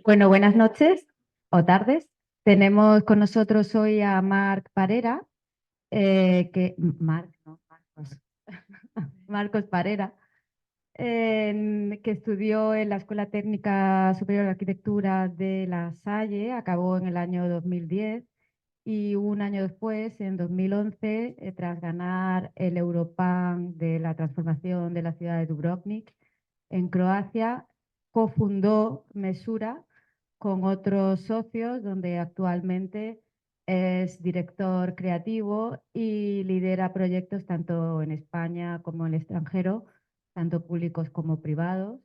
Bueno, buenas noches o tardes. Tenemos con nosotros hoy a Marc Parera, Marcos, Marcos Parera, que estudió en la Escuela Técnica Superior de Arquitectura de La Salle, acabó en el año 2010 y un año después, en 2011, tras ganar el Europan de la transformación de la ciudad de Dubrovnik en Croacia, cofundó Mesura con otros socios, donde actualmente es director creativo y lidera proyectos tanto en España como en el extranjero, tanto públicos como privados,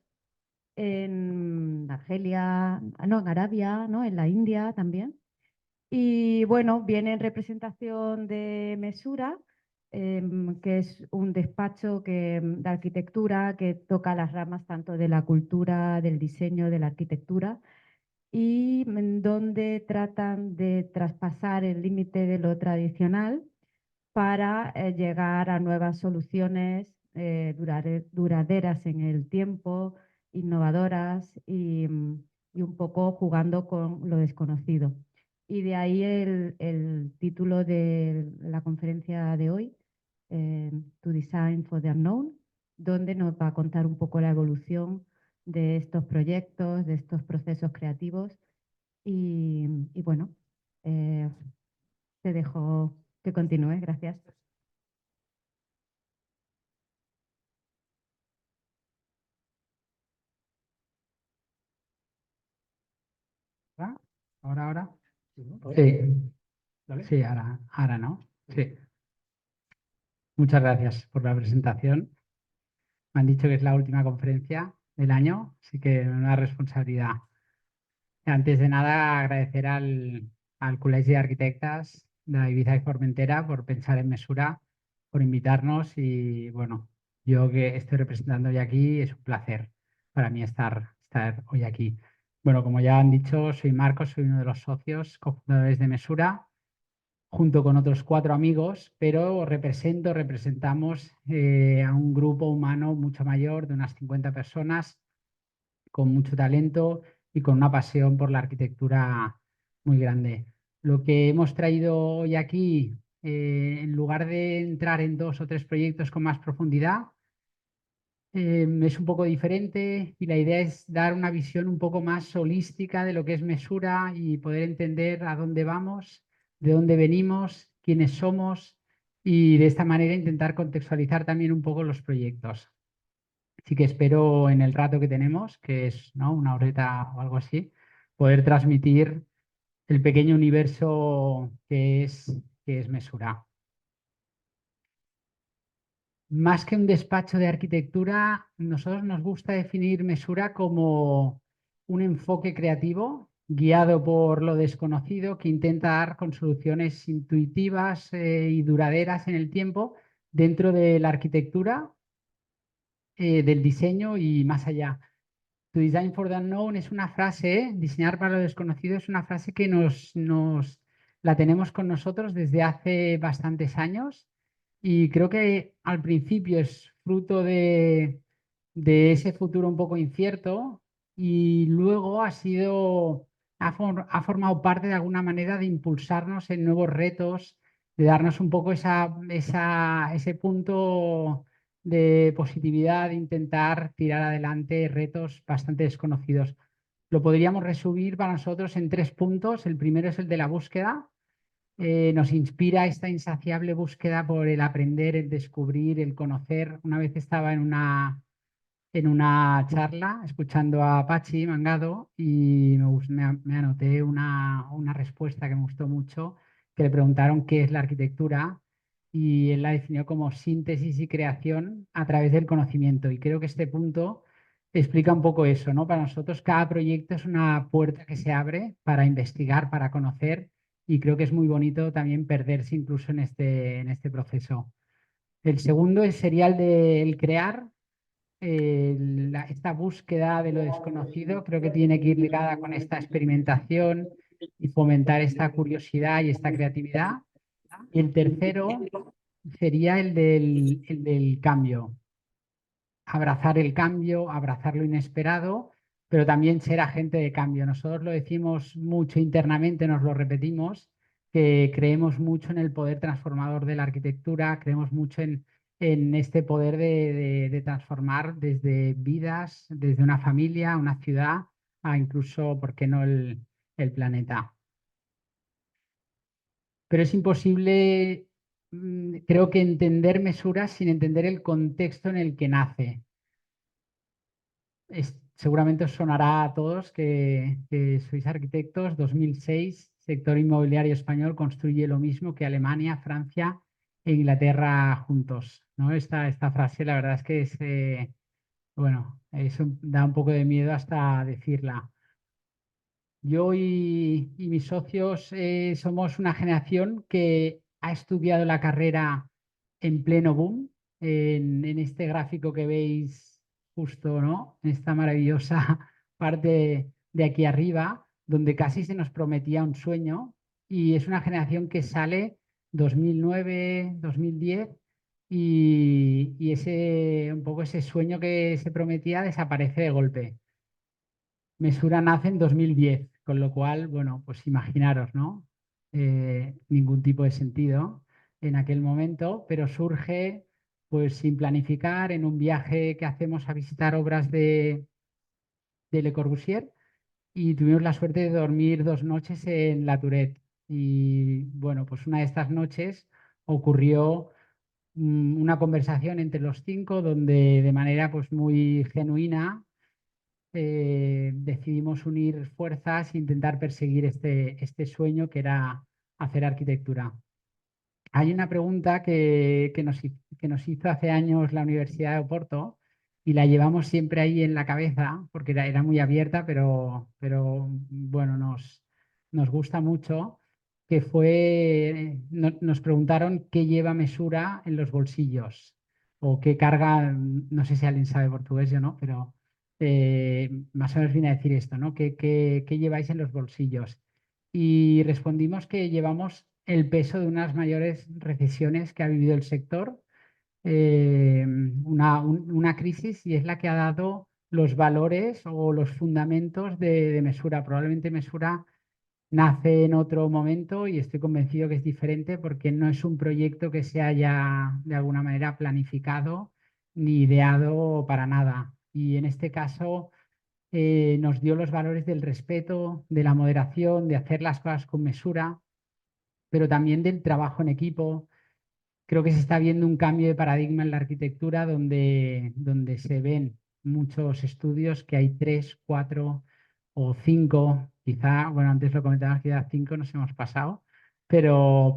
en Argelia, no, en Arabia, ¿no? En la India también. Y bueno, viene en representación de Mesura, que es un despacho de arquitectura que toca las ramas tanto de la cultura, del diseño, de la arquitectura, y en donde tratan de traspasar el límite de lo tradicional para llegar a nuevas soluciones duraderas en el tiempo, innovadoras y un poco jugando con lo desconocido. Y de ahí el título de la conferencia de hoy, To Design for the Unknown, donde nos va a contar un poco la evolución de estos proyectos, de estos procesos creativos. Y bueno, eh, te dejo que continúes. Gracias. ¿Ahora? ¿Ahora? Sí, sí, ahora no. Sí. Muchas gracias por la presentación. Me han dicho que es la última conferencia del año, así que una responsabilidad. Antes de nada, agradecer al Colegio de Arquitectas de Ibiza y Formentera por pensar en Mesura, por invitarnos y bueno, yo que estoy representando hoy aquí, es un placer para mí estar hoy aquí. Bueno, como ya han dicho, soy Marcos, soy uno de los socios cofundadores de Mesura, junto con otros 4 amigos, pero representamos a un grupo humano mucho mayor, de unas 50 personas, con mucho talento y con una pasión por la arquitectura muy grande. Lo que hemos traído hoy aquí, en lugar de entrar en 2 o 3 proyectos con más profundidad, es un poco diferente y la idea es dar una visión un poco más holística de lo que es Mesura y poder entender a dónde vamos, de dónde venimos, quiénes somos y de esta manera intentar contextualizar también un poco los proyectos. Así que espero en el rato que tenemos, que es, ¿no?, una horeta o algo así, poder transmitir el pequeño universo que es Mesura. Más que un despacho de arquitectura, nosotros nos gusta definir Mesura como un enfoque creativo guiado por lo desconocido que intenta dar con soluciones intuitivas y duraderas en el tiempo dentro de la arquitectura, del diseño y más allá. To Design for the Unknown es una frase, diseñar para lo desconocido es una frase que nos la tenemos con nosotros desde hace bastantes años y creo que al principio es fruto de ese futuro un poco incierto y luego ha formado parte de alguna manera de impulsarnos en nuevos retos, de darnos un poco ese punto de positividad, de intentar tirar adelante retos bastante desconocidos. Lo podríamos resumir para nosotros en 3 puntos. El primero es el de la búsqueda. Nos inspira esta insaciable búsqueda por el aprender, el descubrir, el conocer. Una vez estaba en una charla escuchando a Pachi Mangado y me anoté una respuesta que me gustó mucho, que le preguntaron qué es la arquitectura y él la definió como síntesis y creación a través del conocimiento. Y creo que este punto explica un poco eso, ¿no? Para nosotros cada proyecto es una puerta que se abre para investigar, para conocer y creo que es muy bonito también perderse incluso en este proceso. El segundo sería el de el crear. Esta búsqueda de lo desconocido creo que tiene que ir ligada con esta experimentación y fomentar esta curiosidad y esta creatividad. Y el tercero sería el del cambio. abrazar el cambio, abrazar lo inesperado, pero también ser agente de cambio. Nosotros lo decimos mucho internamente, nos lo repetimos, que creemos mucho en el poder transformador de la arquitectura, creemos mucho en este poder de transformar desde vidas, desde una familia, una ciudad, a incluso, ¿por qué no?, el planeta. Pero es imposible, creo que entender Mesura sin entender el contexto en el que nace. Seguramente os sonará a todos que sois arquitectos. 2006, sector inmobiliario español construye lo mismo que Alemania, Francia e Inglaterra juntos, ¿no? Esta frase, la verdad es que es, bueno, eso da un poco de miedo hasta decirla. Yo y mis socios somos una generación que ha estudiado la carrera en pleno boom. En este gráfico que veis justo, ¿no?, en esta maravillosa parte de aquí arriba, donde casi se nos prometía un sueño. Y es una generación que sale 2009, 2010 y un poco ese sueño que se prometía desaparece de golpe. Mesura nace en 2010, con lo cual, bueno, pues imaginaros, ¿no? Ningún tipo de sentido en aquel momento, pero surge pues sin planificar en un viaje que hacemos a visitar obras de Le Corbusier y tuvimos la suerte de dormir 2 noches en La Tourette. Y bueno, pues una de estas noches ocurrió una conversación entre los 5 donde de manera pues muy genuina decidimos unir fuerzas e intentar perseguir este sueño que era hacer arquitectura. Hay una pregunta que nos hizo hace años la Universidad de Oporto y la llevamos siempre ahí en la cabeza porque era muy abierta, pero bueno, nos gusta mucho, que fue, nos preguntaron qué lleva Mesura en los bolsillos o qué carga, no sé si alguien sabe portugués, yo no, pero más o menos viene a decir esto, ¿no? ¿Qué lleváis en los bolsillos? Y respondimos que llevamos el peso de unas mayores recesiones que ha vivido el sector, una crisis, y es la que ha dado los valores o los fundamentos de Mesura. Probablemente Mesura nace en otro momento y estoy convencido que es diferente porque no es un proyecto que se haya de alguna manera planificado ni ideado para nada. Y en este caso nos dio los valores del respeto, de la moderación, de hacer las cosas con mesura, pero también del trabajo en equipo. Creo que se está viendo un cambio de paradigma en la arquitectura donde se ven muchos estudios que hay 3, 4 o 5, quizá, bueno, antes lo comentabas que ya 5 nos hemos pasado, pero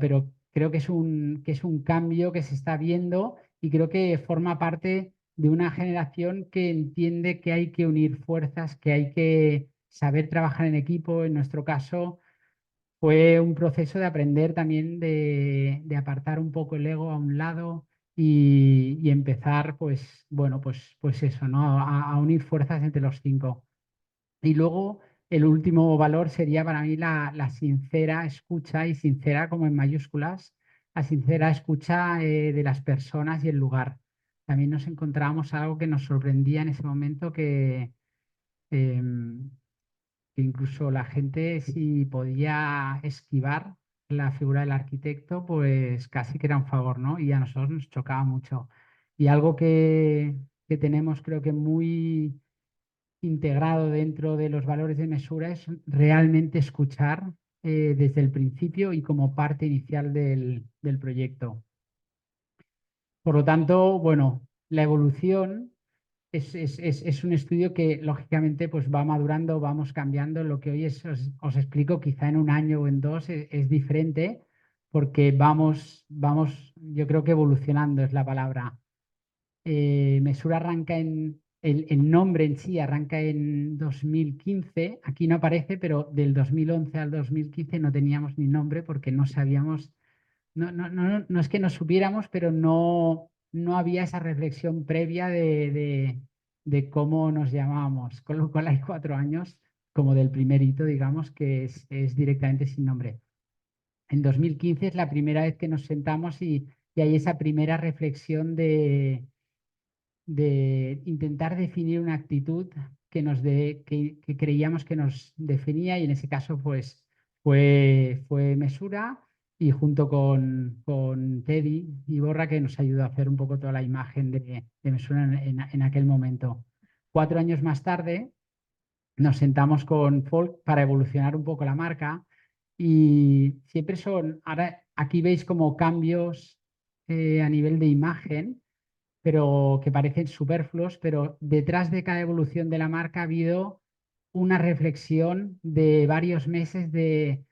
creo que es un cambio que se está viendo y creo que forma parte de una generación que entiende que hay que unir fuerzas, que hay que saber trabajar en equipo. En nuestro caso, fue un proceso de aprender también de apartar un poco el ego a un lado y empezar, pues, bueno, pues eso, ¿no? A unir fuerzas entre los 5. Y luego el último valor sería para mí la sincera escucha, y sincera como en mayúsculas, la sincera escucha de las personas y el lugar. También nos encontrábamos algo que nos sorprendía en ese momento, em, que incluso la gente, si podía esquivar la figura del arquitecto, pues casi que era un favor, ¿no? Y a nosotros nos chocaba mucho. Y algo que tenemos, creo que muy integrado dentro de los valores de Mesura, es realmente escuchar desde el principio y como parte inicial del proyecto. Por lo tanto, bueno, la evolución es un estudio que lógicamente pues va madurando, vamos cambiando. Lo que hoy os explico, quizá en un año o en 2 es diferente porque vamos, yo creo que evolucionando es la palabra. Mesura arranca el nombre en sí arranca en 2015, aquí no aparece, pero del 2011 al 2015 no teníamos ni nombre porque no sabíamos, no es que no supiéramos, pero no había esa reflexión previa de cómo nos llamábamos, con lo cual hay 4 años como del primer hito, digamos, que es directamente sin nombre. En 2015 es la primera vez que nos sentamos y hay esa primera reflexión de intentar definir una actitud que creíamos que nos definía, y en ese caso pues fue Mesura, y junto con Teddy Iborra, que nos ayudó a hacer un poco toda la imagen de Mesura en aquel momento. 4 años más tarde nos sentamos con Folk para evolucionar un poco la marca, y siempre ahora aquí veis como cambios a nivel de imagen, pero que parecen superfluos, pero detrás de cada evolución de la marca ha habido una reflexión de varios meses de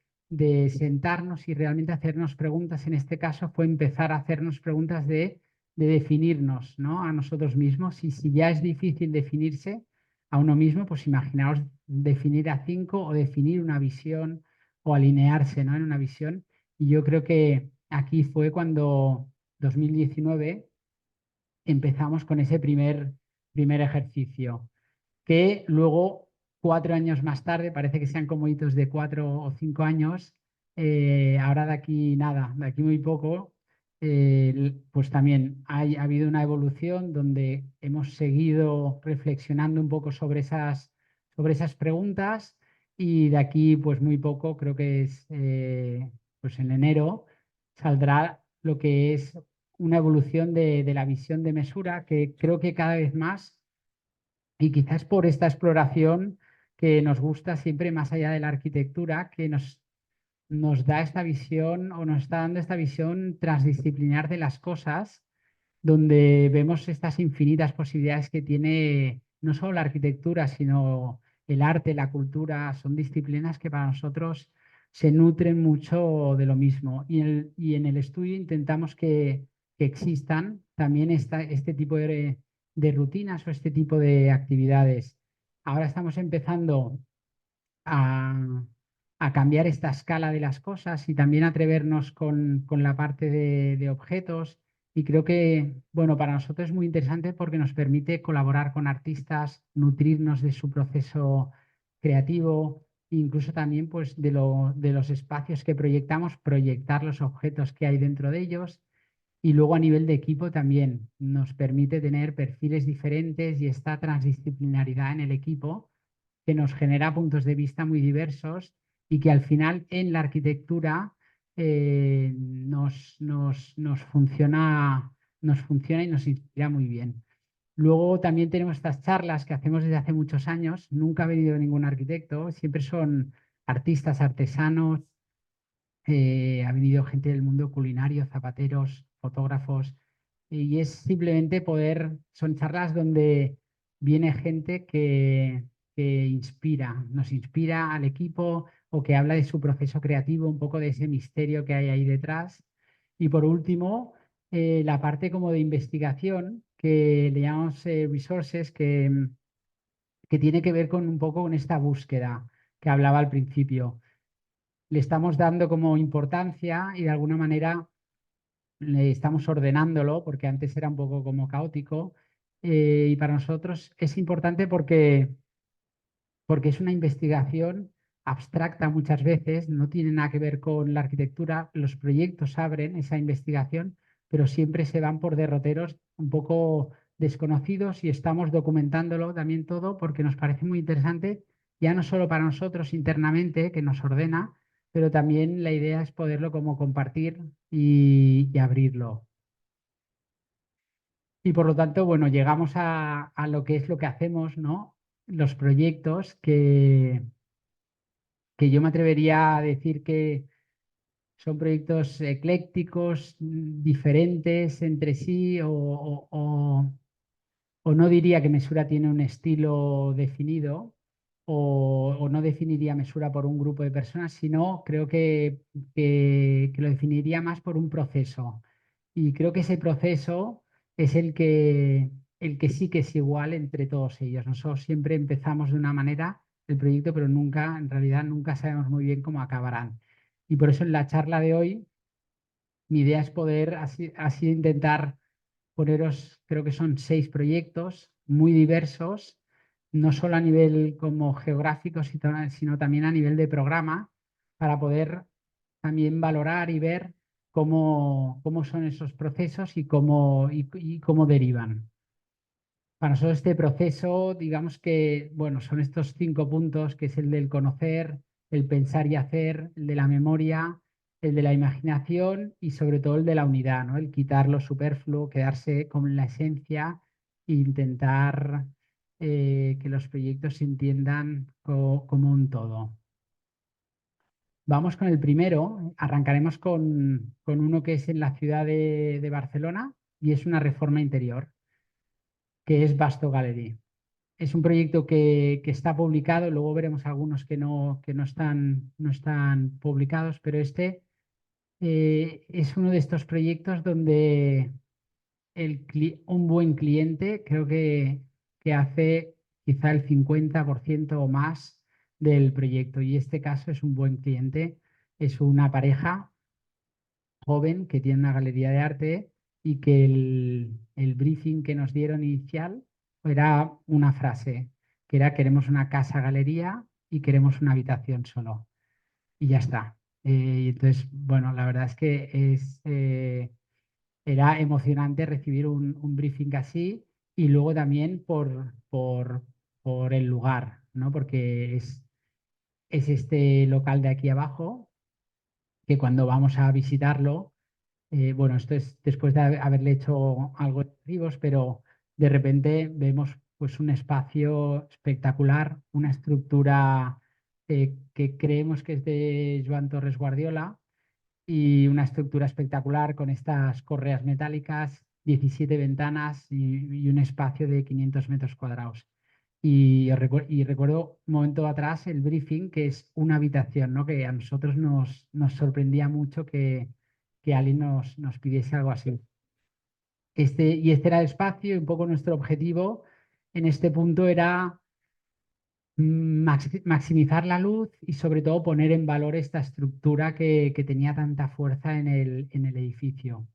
sentarnos y realmente hacernos preguntas. En este caso fue empezar a hacernos preguntas de definirnos, ¿no?, a nosotros mismos, y si ya es difícil definirse a uno mismo, pues imaginaos definir a 5 o definir una visión o alinearse, ¿no?, en una visión. Y yo creo que aquí fue cuando 2019 empezamos con ese primer ejercicio, que luego, 4 años más tarde, parece que sean como hitos de 4 o 5 años, ahora de aquí nada, de aquí muy poco, pues también ha habido una evolución donde hemos seguido reflexionando un poco sobre esas preguntas, y de aquí pues muy poco, creo que es pues en enero, saldrá lo que es una evolución de la visión de Mesura, que creo que cada vez más, y quizás por esta exploración que nos gusta siempre más allá de la arquitectura, que nos da esta visión, o nos está dando esta visión transdisciplinar de las cosas, donde vemos estas infinitas posibilidades que tiene no solo la arquitectura, sino el arte, la cultura. Son disciplinas que para nosotros se nutren mucho de lo mismo. Y en el estudio intentamos que existan también este tipo de rutinas o este tipo de actividades. Ahora estamos empezando a, a cambiar esta escala de las cosas y también atrevernos con la parte de objetos. Y creo que, bueno, para nosotros es muy interesante porque nos permite colaborar con artistas, nutrirnos de su proceso creativo, incluso también pues de los espacios que proyectamos, proyectar los objetos que hay dentro de ellos. Y luego a nivel de equipo también nos permite tener perfiles diferentes y esta transdisciplinaridad en el equipo, que nos genera puntos de vista muy diversos, y que al final en la arquitectura nos funciona y nos inspira muy bien. Luego también tenemos estas charlas que hacemos desde hace muchos años. Nunca ha venido ningún arquitecto, siempre son artistas, artesanos, ha venido gente del mundo culinario, zapateros, fotógrafos, y es simplemente son charlas donde viene gente que nos inspira al equipo, o que habla de su proceso creativo, un poco de ese misterio que hay ahí detrás. Y por último, la parte como de investigación, que le llamamos resources, que tiene que ver con un poco con esta búsqueda que hablaba al principio. Le estamos dando como importancia y de alguna manera le estamos ordenándolo, porque antes era un poco como caótico, y para nosotros es importante porque es una investigación abstracta muchas veces, no tiene nada que ver con la arquitectura. Los proyectos abren esa investigación, pero siempre se van por derroteros un poco desconocidos, y estamos documentándolo también todo porque nos parece muy interesante, ya no solo para nosotros internamente, que nos ordena, pero también la idea es poderlo como compartir y abrirlo. Y por lo tanto, bueno, llegamos a lo que es lo que hacemos, ¿no? Los proyectos que yo me atrevería a decir que son proyectos eclécticos, diferentes entre sí, o no diría que Mesura tiene un estilo definido, o no definiría Mesura por un grupo de personas, sino creo que lo definiría más por un proceso. Y creo que ese proceso es el que sí que es igual entre todos ellos. Nosotros siempre empezamos de una manera el proyecto, pero nunca, en realidad, nunca sabemos muy bien cómo acabarán. Y por eso en la charla de hoy, mi idea es poder así intentar poneros, creo que son 6 proyectos muy diversos, no solo a nivel como geográfico, sino también a nivel de programa, para poder también valorar y ver cómo son esos procesos y cómo derivan. Para nosotros este proceso, digamos que, bueno, son estos 5 puntos, que es el del conocer, el pensar y hacer, el de la memoria, el de la imaginación y sobre todo el de la unidad, ¿no? El quitar lo superfluo, quedarse con la esencia e intentar que los proyectos se entiendan como un todo. Vamos con el primero, arrancaremos con uno que es en la ciudad de Barcelona y es una reforma interior, que es Basto Gallery. Es un proyecto que está publicado, luego veremos algunos que no están publicados, pero este es uno de estos proyectos donde un buen cliente creo que hace quizá el 50% o más del proyecto. Y este caso es un buen cliente, es una pareja joven que tiene una galería de arte y que el briefing que nos dieron inicial era una frase, que era queremos una casa galería y queremos una habitación solo. Y ya está. Y entonces, bueno, la verdad es que era emocionante recibir un briefing así y luego también por el lugar, ¿no? Porque es este local de aquí abajo que cuando vamos a visitarlo, bueno, esto es después de haberle hecho algo de archivos, pero de repente vemos pues un espacio espectacular, una estructura que creemos que es de Joan Torres Guardiola y una estructura espectacular con estas correas metálicas, 17 ventanas y un espacio de 500 metros cuadrados. Y recuerdo un momento atrás el briefing, que es una habitación, ¿no? Que a nosotros nos sorprendía mucho que alguien nos pidiese algo así. Este era el espacio y un poco nuestro objetivo en este punto era maximizar la luz y sobre todo poner en valor esta estructura que tenía tanta fuerza en el edificio.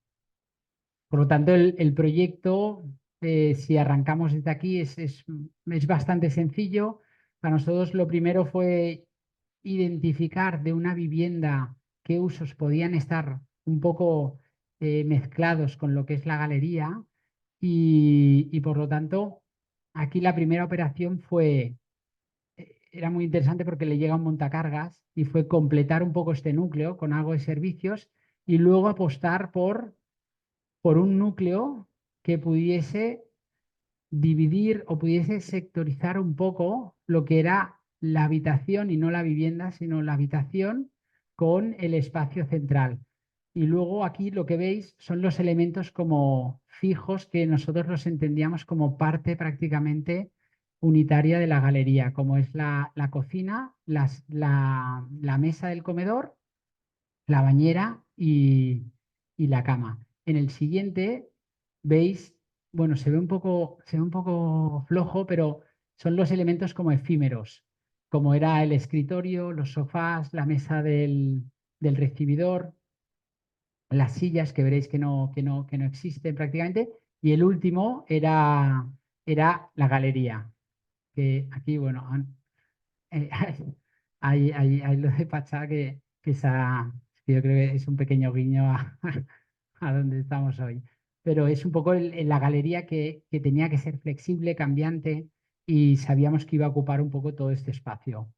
Por lo tanto, el proyecto, si arrancamos desde aquí, es bastante sencillo. Para nosotros lo primero fue identificar de una vivienda qué usos podían estar un poco mezclados con lo que es la galería y por lo tanto, aquí la primera operación era muy interesante porque le llega un montacargas y fue completar un poco este núcleo con algo de servicios y luego apostar por un núcleo que pudiese dividir o pudiese sectorizar un poco lo que era la habitación y no la vivienda, sino la habitación con el espacio central. Y luego aquí lo que veis son los elementos como fijos que nosotros los entendíamos como parte prácticamente unitaria de la galería, como es la cocina, la mesa del comedor, la bañera y la cama. En el siguiente veis, bueno, se ve un poco flojo, pero son los elementos como efímeros, como era el escritorio, los sofás, la mesa del recibidor, las sillas que veréis que no existen prácticamente, y el último era la galería, que aquí, bueno, eh, hay lo de Pachá que yo creo que es un pequeño guiño a donde estamos hoy. Pero es un poco la galería que tenía que ser flexible, cambiante, y sabíamos que iba a ocupar un poco todo este espacio.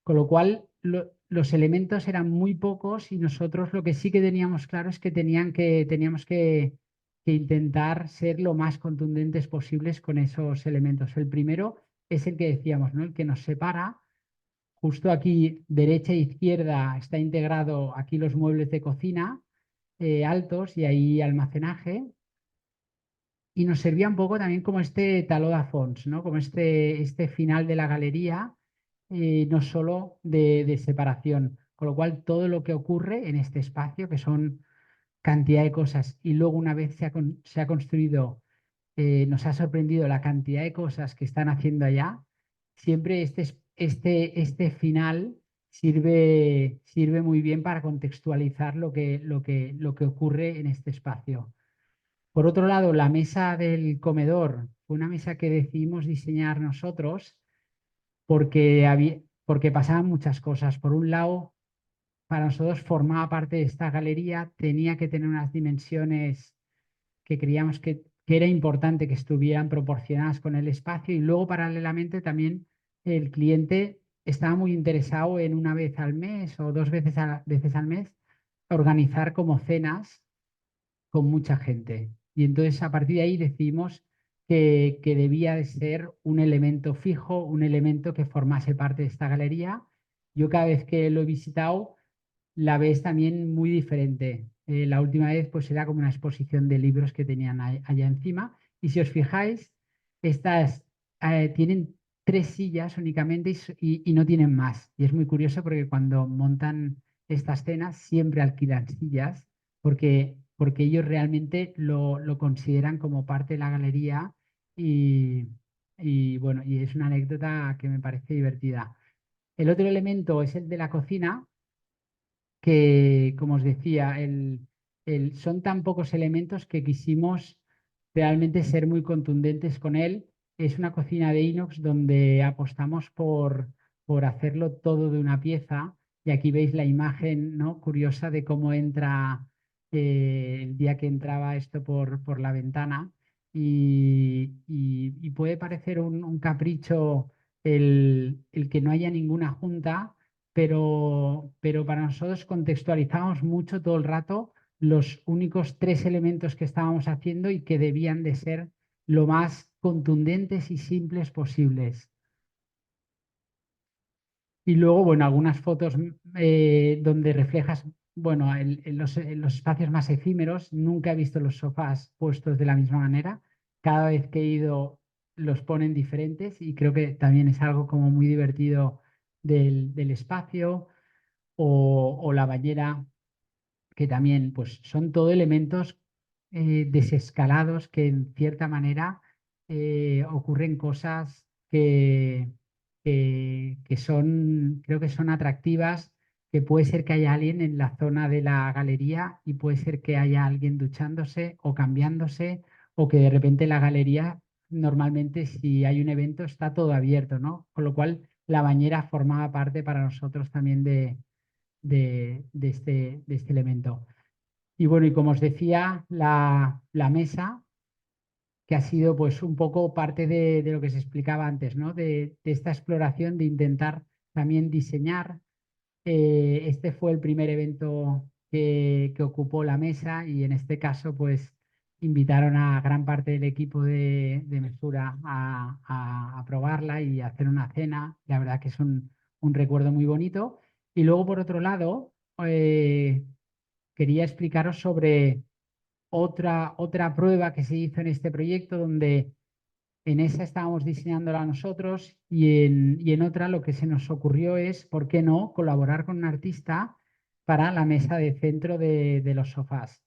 Con lo cual, los elementos eran muy pocos y nosotros lo que sí que teníamos claro es que teníamos que intentar ser lo más contundentes posibles con esos elementos. El primero es el que decíamos, ¿no? El que nos separa. Justo aquí, derecha e izquierda, está integrado aquí los muebles de cocina altos y ahí almacenaje. Y nos servía un poco también como este taló de fons, ¿no? Como este final de la galería, no solo de separación. Con lo cual, todo lo que ocurre en este espacio, que son cantidad de cosas, y luego una vez se ha construido, nos ha sorprendido la cantidad de cosas que están haciendo allá, siempre este final sirve muy bien para contextualizar lo que ocurre en este espacio. Por otro lado, la mesa del comedor fue una mesa que decidimos diseñar nosotros porque pasaban muchas cosas. Por un lado, para nosotros formaba parte de esta galería, tenía que tener unas dimensiones que creíamos que que era importante que estuvieran proporcionadas con el espacio y luego paralelamente también el cliente estaba muy interesado en una vez al mes o dos veces al mes organizar como cenas con mucha gente. Y entonces a partir de ahí decidimos que debía de ser un elemento fijo, un elemento que formase parte de esta galería. Yo cada vez que lo he visitado la ves también muy diferente. La última vez pues era como una exposición de libros que tenían allá encima. Y si os fijáis, estas tienen 3 sillas únicamente y no tienen más. Y es muy curioso porque cuando montan estas cenas siempre alquilan sillas porque ellos realmente lo consideran como parte de la galería y, y bueno, y es una anécdota que me parece divertida. El otro elemento es el de la cocina que, como os decía, son tan pocos elementos que quisimos realmente ser muy contundentes con él. Es una cocina de inox donde apostamos por hacerlo todo de una pieza. Y aquí veis la imagen, ¿no?, curiosa de cómo entra el día que entraba esto por la ventana. Y puede parecer un capricho el que no haya ninguna junta, pero para nosotros contextualizamos mucho todo el rato los únicos 3 elementos que estábamos haciendo y que debían de ser lo más contundentes y simples posibles. Y luego, bueno, algunas fotos donde reflejas, bueno, en los espacios más efímeros. Nunca he visto los sofás puestos de la misma manera. Cada vez que he ido los ponen diferentes y creo que también es algo como muy divertido del espacio o la bañera, que también pues, son todo elementos desescalados que en cierta manera ocurren cosas que son, creo que son atractivas, que puede ser que haya alguien en la zona de la galería y puede ser que haya alguien duchándose o cambiándose o que de repente la galería, normalmente si hay un evento está todo abierto, ¿no? Con lo cual la bañera formaba parte para nosotros también de este elemento. Y bueno, y como os decía, la mesa, que ha sido pues un poco parte de lo que se explicaba antes, ¿no? De esta exploración, de intentar también diseñar. Este fue el primer evento que ocupó la mesa y en este caso pues invitaron a gran parte del equipo de Mesura a probarla y a hacer una cena. La verdad que es un recuerdo muy bonito. Y luego, por otro lado, quería explicaros sobre otra prueba que se hizo en este proyecto, donde en esa estábamos diseñándola nosotros y en otra lo que se nos ocurrió es, ¿por qué no?, colaborar con un artista para la mesa de centro de los sofás.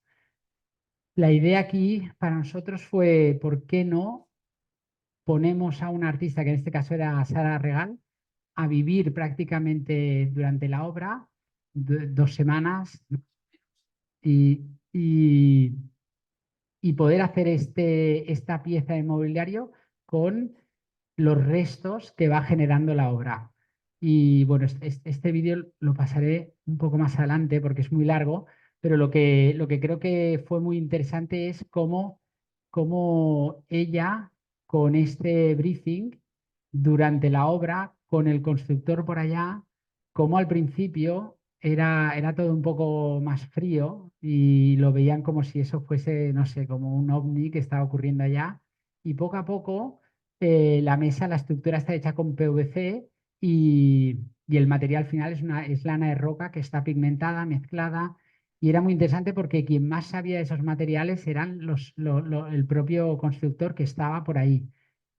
La idea aquí para nosotros fue, ¿por qué no ponemos a un artista, que en este caso era Sara Regal, a vivir prácticamente durante la obra, 2 semanas, y, y, y poder hacer esta pieza de mobiliario con los restos que va generando la obra? Y bueno, este vídeo lo pasaré un poco más adelante porque es muy largo, pero lo que creo que fue muy interesante es cómo ella, con este briefing durante la obra, con el constructor por allá, como al principio era todo un poco más frío y lo veían como si eso fuese, no sé, como un ovni que estaba ocurriendo allá. Y poco a poco la mesa, la estructura está hecha con PVC y el material final es lana de roca que está pigmentada, mezclada. Y era muy interesante porque quien más sabía de esos materiales eran el propio constructor que estaba por ahí.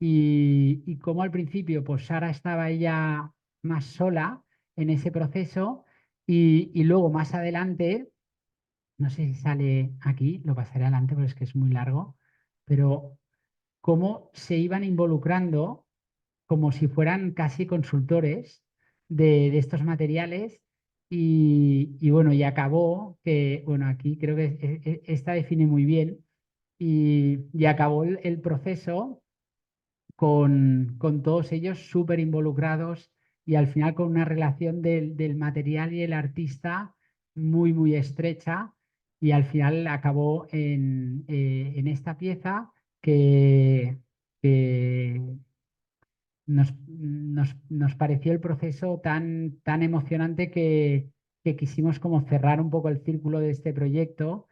Y como al principio, pues Sara estaba ella más sola en ese proceso y luego más adelante, no sé si sale aquí, lo pasaré adelante porque es que es muy largo, pero cómo se iban involucrando como si fueran casi consultores de estos materiales y bueno, y acabó que, bueno, aquí creo que esta define muy bien y acabó el proceso con todos ellos súper involucrados y al final con una relación del material y el artista muy, muy estrecha y al final acabó en esta pieza que nos pareció el proceso tan emocionante que quisimos como cerrar un poco el círculo de este proyecto,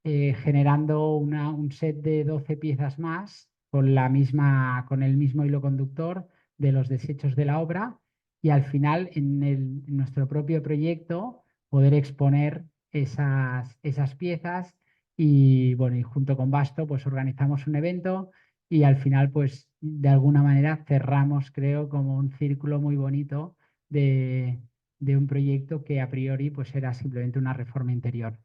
generando un set de 12 piezas más con el mismo hilo conductor de los desechos de la obra, y al final en nuestro propio proyecto poder exponer esas piezas. Y bueno, y junto con Basto pues organizamos un evento y al final pues de alguna manera cerramos, creo, como un círculo muy bonito de un proyecto que a priori pues era simplemente una reforma interior.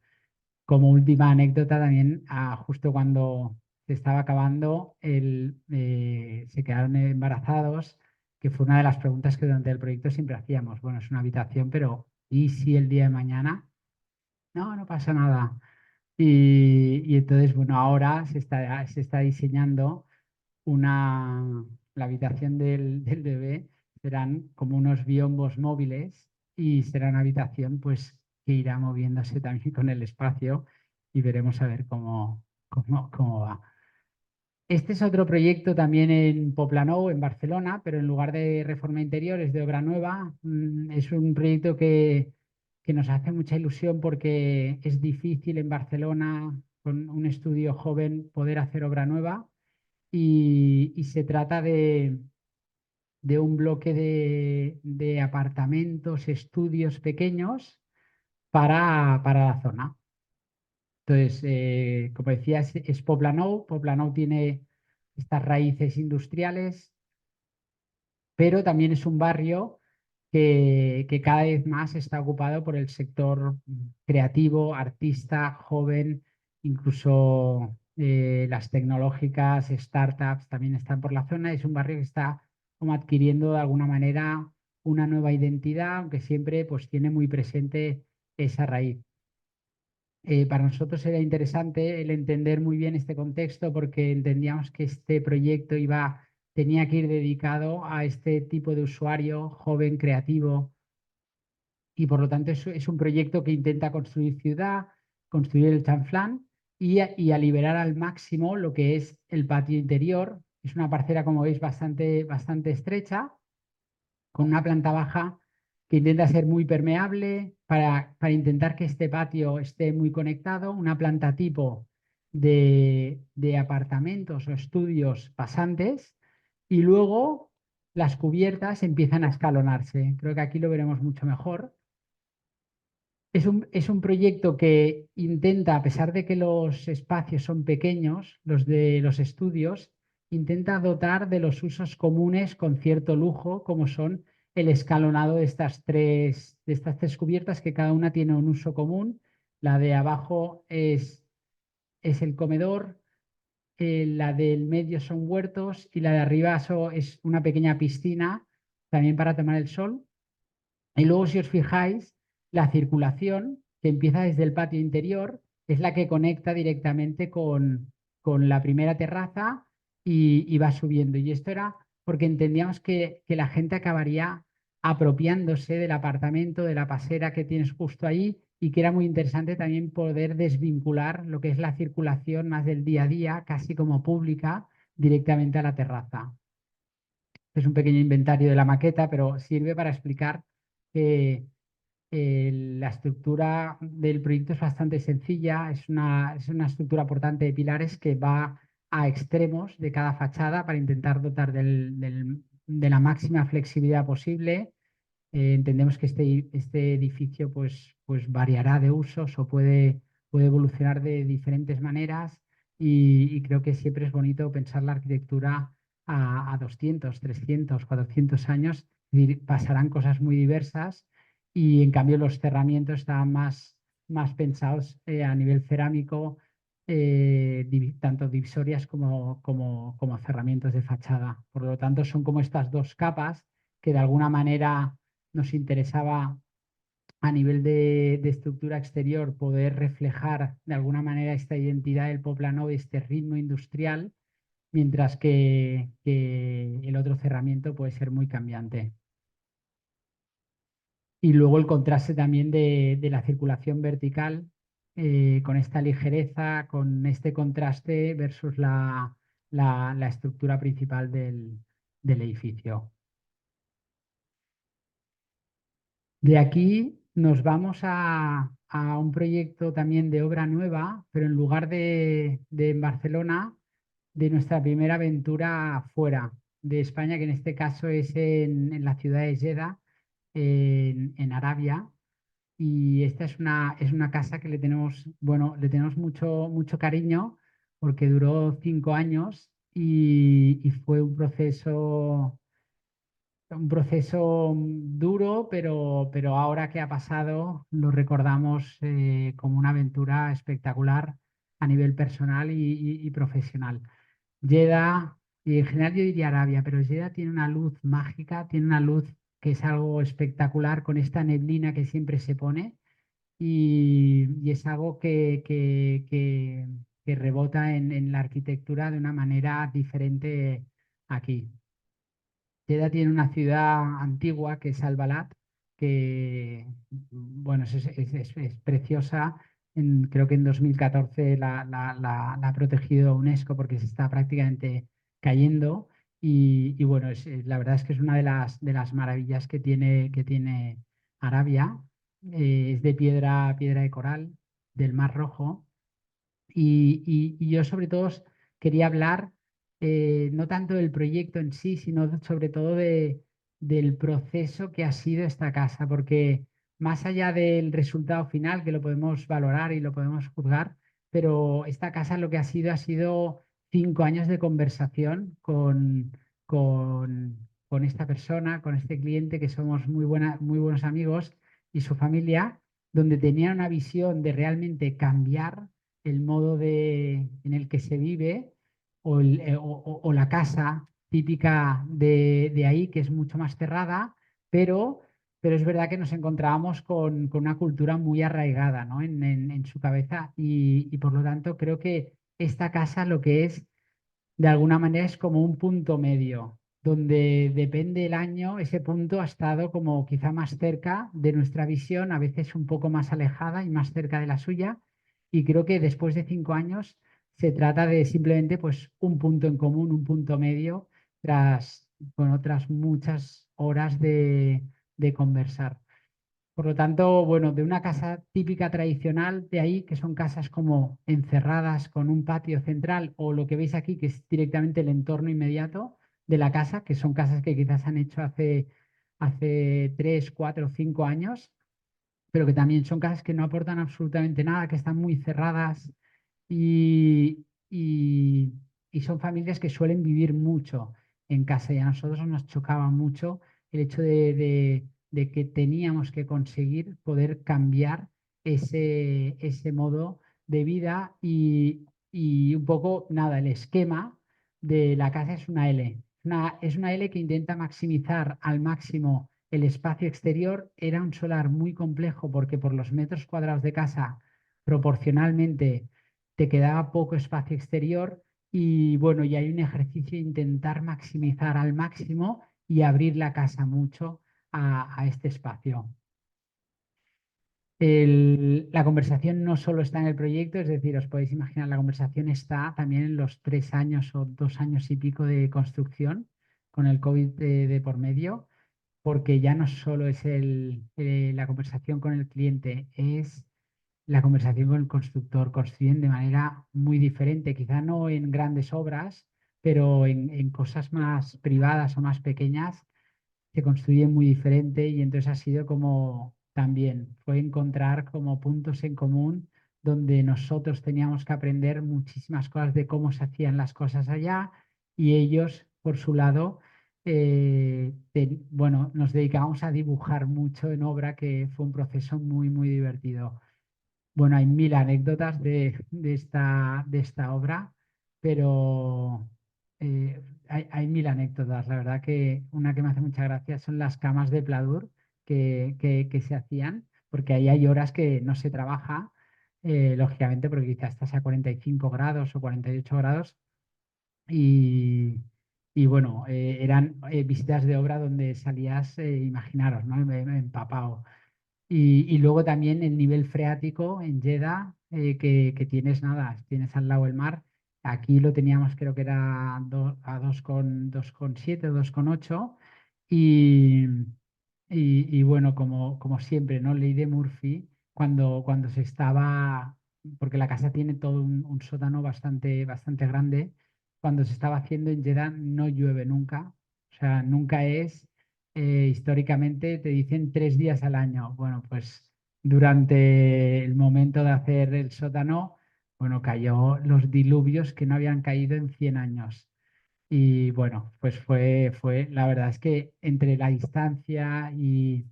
Como última anécdota también, justo cuando se estaba acabando, se quedaron embarazados, que fue una de las preguntas que durante el proyecto siempre hacíamos. Bueno, es una habitación, pero ¿y si el día de mañana? No, no pasa nada. Y entonces, bueno, ahora se está diseñando la habitación del bebé, serán como unos biombos móviles y será una habitación pues que irá moviéndose también con el espacio y veremos a ver cómo va. Este es otro proyecto también en Poblenou, en Barcelona, pero en lugar de reforma interior es de obra nueva. Es un proyecto que nos hace mucha ilusión porque es difícil en Barcelona, con un estudio joven, poder hacer obra nueva. Y se trata de un bloque de apartamentos, estudios pequeños para la zona. Entonces, como decía, es Poblenou. Poblenou tiene estas raíces industriales, pero también es un barrio que cada vez más está ocupado por el sector creativo, artista, joven, incluso las tecnológicas, startups también están por la zona. Es un barrio que está como adquiriendo de alguna manera una nueva identidad, aunque siempre pues tiene muy presente esa raíz. Para nosotros era interesante el entender muy bien este contexto porque entendíamos que este proyecto tenía que ir dedicado a este tipo de usuario joven, creativo, y por lo tanto es un proyecto que intenta construir ciudad, construir el chanflán y a liberar al máximo lo que es el patio interior. Es una parcela, como veis, bastante estrecha, con una planta baja que intenta ser muy permeable para intentar que este patio esté muy conectado, una planta tipo de apartamentos o estudios pasantes, y luego las cubiertas empiezan a escalonarse. Creo que aquí lo veremos mucho mejor. Es un proyecto que intenta, a pesar de que los espacios son pequeños, los de los estudios, intenta dotar de los usos comunes con cierto lujo, como son el escalonado de estas tres cubiertas, que cada una tiene un uso común. La de abajo es el comedor, la del medio son huertos y la de arriba es una pequeña piscina también para tomar el sol. Y luego, si os fijáis, la circulación que empieza desde el patio interior es la que conecta directamente con la primera terraza y va subiendo. Y esto era porque entendíamos que la gente acabaría apropiándose del apartamento, de la pasera que tienes justo ahí, y que era muy interesante también poder desvincular lo que es la circulación más del día a día, casi como pública, directamente a la terraza. Es un pequeño inventario de la maqueta, pero sirve para explicar que la estructura del proyecto es bastante sencilla. Es una estructura portante de pilares que va a extremos de cada fachada para intentar dotar de la máxima flexibilidad posible. Entendemos que este edificio pues variará de usos o puede evolucionar de diferentes maneras, y creo que siempre es bonito pensar la arquitectura a 200, 300, 400 años. Es decir, pasarán cosas muy diversas, y en cambio los cerramientos estaban más pensados a nivel cerámico, tanto divisorias como cerramientos de fachada. Por lo tanto, son como estas dos capas que de alguna manera nos interesaba a nivel de estructura exterior poder reflejar de alguna manera esta identidad del Poblenou, este ritmo industrial, mientras que el otro cerramiento puede ser muy cambiante. Y luego el contraste también de la circulación vertical, con esta ligereza, con este contraste versus la estructura principal del edificio. De aquí nos vamos a un proyecto también de obra nueva, pero en lugar de en Barcelona, de nuestra primera aventura fuera de España, que en este caso es en la ciudad de Jeddah, en Arabia. Y esta es una casa que le tenemos, bueno, le tenemos mucho, mucho cariño porque duró 5 años y fue un proceso duro, pero ahora que ha pasado lo recordamos como una aventura espectacular a nivel personal y profesional. Jeddah, y en general yo diría Arabia, pero Jeddah tiene una luz mágica, tiene una luz que es algo espectacular con esta neblina que siempre se pone y es algo que rebota en la arquitectura de una manera diferente aquí. Jeddah tiene una ciudad antigua que es Al-Balad, que bueno, es preciosa. Creo que en 2014 la ha protegido UNESCO porque se está prácticamente cayendo. Y bueno, la verdad es que es una de las maravillas que tiene Arabia. Es de piedra de coral del Mar Rojo. Y yo sobre todo quería hablar no tanto del proyecto en sí, sino sobre todo del proceso que ha sido esta casa, porque más allá del resultado final, que lo podemos valorar y lo podemos juzgar, pero esta casa lo que ha sido 5 años de conversación con esta persona, con este cliente, que somos muy buenos amigos, y su familia, donde tenían una visión de realmente cambiar el modo en el que se vive o la casa típica de ahí, que es mucho más cerrada, pero, pero es verdad que nos encontrábamos con una cultura muy arraigada, ¿no? en su cabeza y por lo tanto creo que esta casa lo que es, de alguna manera, es como un punto medio, donde depende el año, ese punto ha estado como quizá más cerca de nuestra visión, a veces un poco más alejada y más cerca de la suya. Y creo que después de 5 años se trata de simplemente pues un punto en común, un punto medio, tras muchas horas de conversar. Por lo tanto, bueno, de una casa típica tradicional de ahí, que son casas como encerradas con un patio central, o lo que veis aquí, que es directamente el entorno inmediato de la casa, que son casas que quizás han hecho hace 3, 4, 5 años, pero que también son casas que no aportan absolutamente nada, que están muy cerradas y, y- y son familias que suelen vivir mucho en casa y a nosotros nos chocaba mucho el hecho de que teníamos que conseguir poder cambiar ese modo de vida y un poco, nada, el esquema de la casa es una L. Es una L que intenta maximizar al máximo el espacio exterior. Era un solar muy complejo porque por los metros cuadrados de casa proporcionalmente te quedaba poco espacio exterior y bueno, y hay un ejercicio de intentar maximizar al máximo y abrir la casa mucho a este espacio. La conversación no solo está en el proyecto, es decir, os podéis imaginar, la conversación está también en los 3 años o 2 años y pico de construcción con el COVID de por medio, porque ya no solo es la conversación con el cliente, es la conversación con el constructor. Construyen de manera muy diferente, quizá no en grandes obras, pero en cosas más privadas o más pequeñas se construye muy diferente y entonces ha sido como también, fue encontrar como puntos en común donde nosotros teníamos que aprender muchísimas cosas de cómo se hacían las cosas allá y ellos, por su lado, bueno, nos dedicábamos a dibujar mucho en obra, que fue un proceso muy, muy divertido. Bueno, hay mil anécdotas de esta obra, pero hay mil anécdotas. La verdad que una que me hace mucha gracia son las camas de pladur que se hacían, porque ahí hay horas que no se trabaja, lógicamente, porque quizás estás a 45 grados o 48 grados. Y, y bueno, eran visitas de obra donde salías, imaginaros, ¿no? Empapado. Y luego también el nivel freático en Jeddah, que tienes nada, tienes al lado el mar Aquí lo teníamos, creo que era a 2,7 o 2,8. Y, y bueno, como siempre, ¿no? Ley de Murphy, cuando se estaba, porque la casa tiene todo un sótano bastante grande, cuando se estaba haciendo en Jeddah no llueve nunca, o sea, nunca es, históricamente te dicen 3 días al año. Bueno, pues durante el momento de hacer el sótano, bueno, cayó los diluvios que no habían caído en 100 años. Y bueno, pues la verdad es que entre la distancia y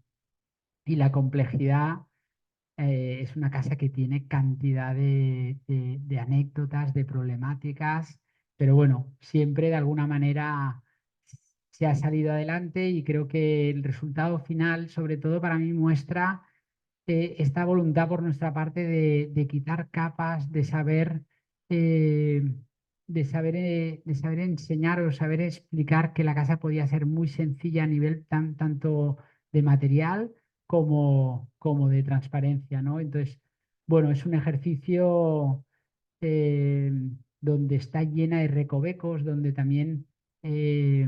la complejidad, es una casa que tiene cantidad de anécdotas, de problemáticas, pero bueno, siempre de alguna manera se ha salido adelante y creo que el resultado final, sobre todo para mí, muestra esta voluntad por nuestra parte de quitar capas, eh, de saber enseñar o saber explicar que la casa podía ser muy sencilla a nivel tanto de material como de transparencia, ¿no? Entonces, bueno, es un ejercicio, eh, donde está llena de recovecos, donde también, eh,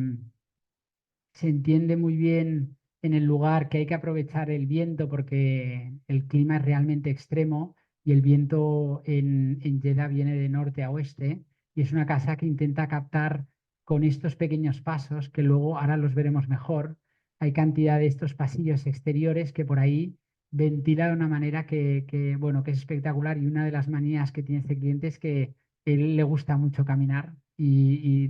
se entiende muy bien en el lugar que hay que aprovechar el viento porque el clima es realmente extremo y el viento en Jeddah viene de norte a oeste, y es una casa que intenta captar con estos pequeños pasos que luego ahora los veremos mejor. Hay cantidad de estos pasillos exteriores que por ahí ventila de una manera bueno, que es espectacular, y una de las manías que tiene este cliente es que a él le gusta mucho caminar, y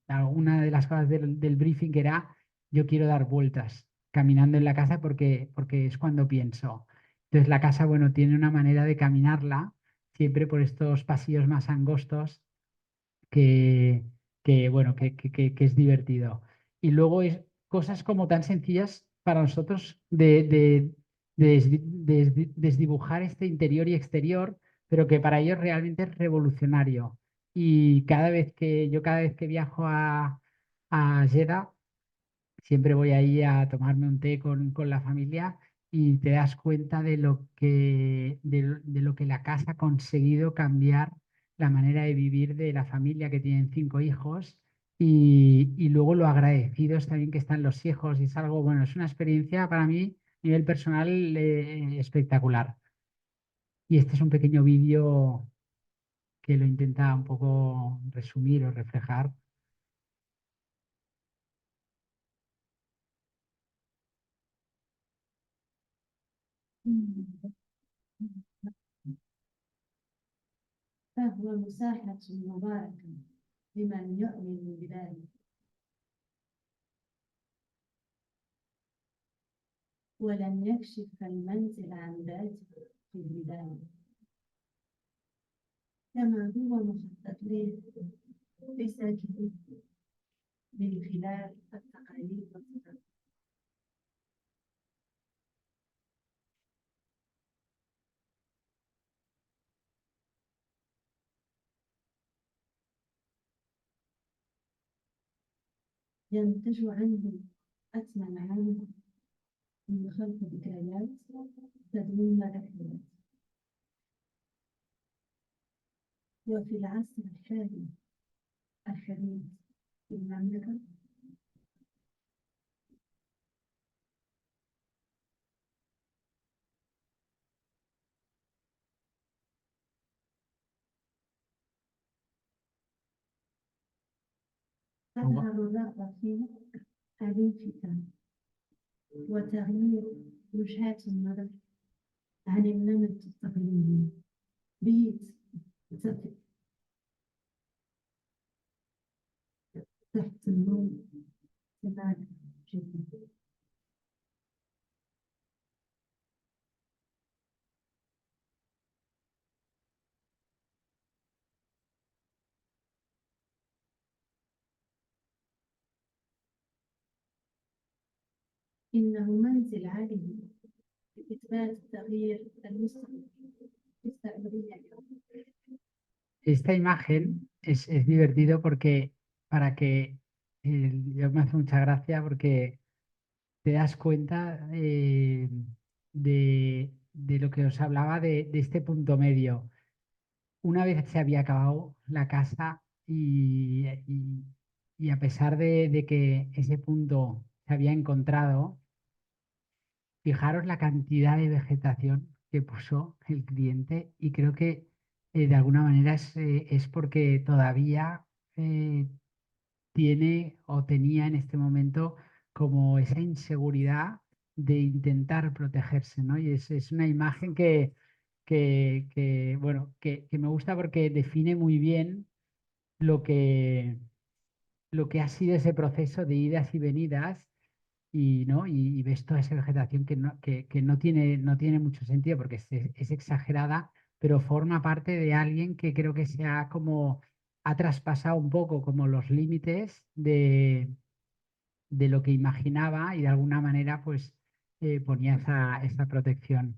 alguna de las cosas del briefing era: yo quiero dar vueltas caminando en la casa porque es cuando pienso. Entonces la casa, bueno, tiene una manera de caminarla siempre por estos pasillos más angostos que, bueno, que es divertido. Y luego es cosas como tan sencillas para nosotros desdibujar este interior y exterior, pero que para ellos realmente es revolucionario. Y cada vez que viajo a Jeddah, siempre voy ahí a tomarme un té con la familia, y te das cuenta de lo que la casa ha conseguido cambiar la manera de vivir de la familia que tienen 5 hijos, y luego lo agradecidos también que están los hijos. Y es algo, bueno, es una experiencia para mí a nivel personal, espectacular. Y este es un pequeño vídeo que lo intenta un poco resumir o reflejar. فهو مساحة مباركة لمن يؤمن بذلك ولم يكشف المنزل عن ذاته في البداية، كما هو مخطط له لساكنه من خلال التقاليد والتقاليد. ينتج عنه أثمن عام من خلق ذكريات تدوم مدى الحياة. وفي العصر الحالي الحديث في المملكة تظهر الرغبة في الانفتاح وتغيير وجهات النظر عن النمط التقليدي بيت تحت النور سماك جدا. إنه منزل عالي لإثبات التغيير المستمر في السعودية. Esta imagen es divertido porque para que, yo me hace mucha gracia porque te das cuenta, de lo que os hablaba de este punto medio. una vez se había acabado la casa y a pesar de que ese punto se había encontrado, fijaros la cantidad de vegetación que puso el cliente y creo que de alguna manera es porque todavía eh, tiene o tenía en este momento como esa inseguridad de intentar protegerse, ¿no? Y es una imagen bueno, que me gusta porque define muy bien lo que, lo que ha sido ese proceso de idas y venidas y, ¿no? Y ves toda esa vegetación que no tiene mucho sentido porque es exagerada, pero forma parte de alguien que creo que se ha como ha traspasado un poco como los límites de lo que imaginaba y de alguna manera pues ponía esa protección.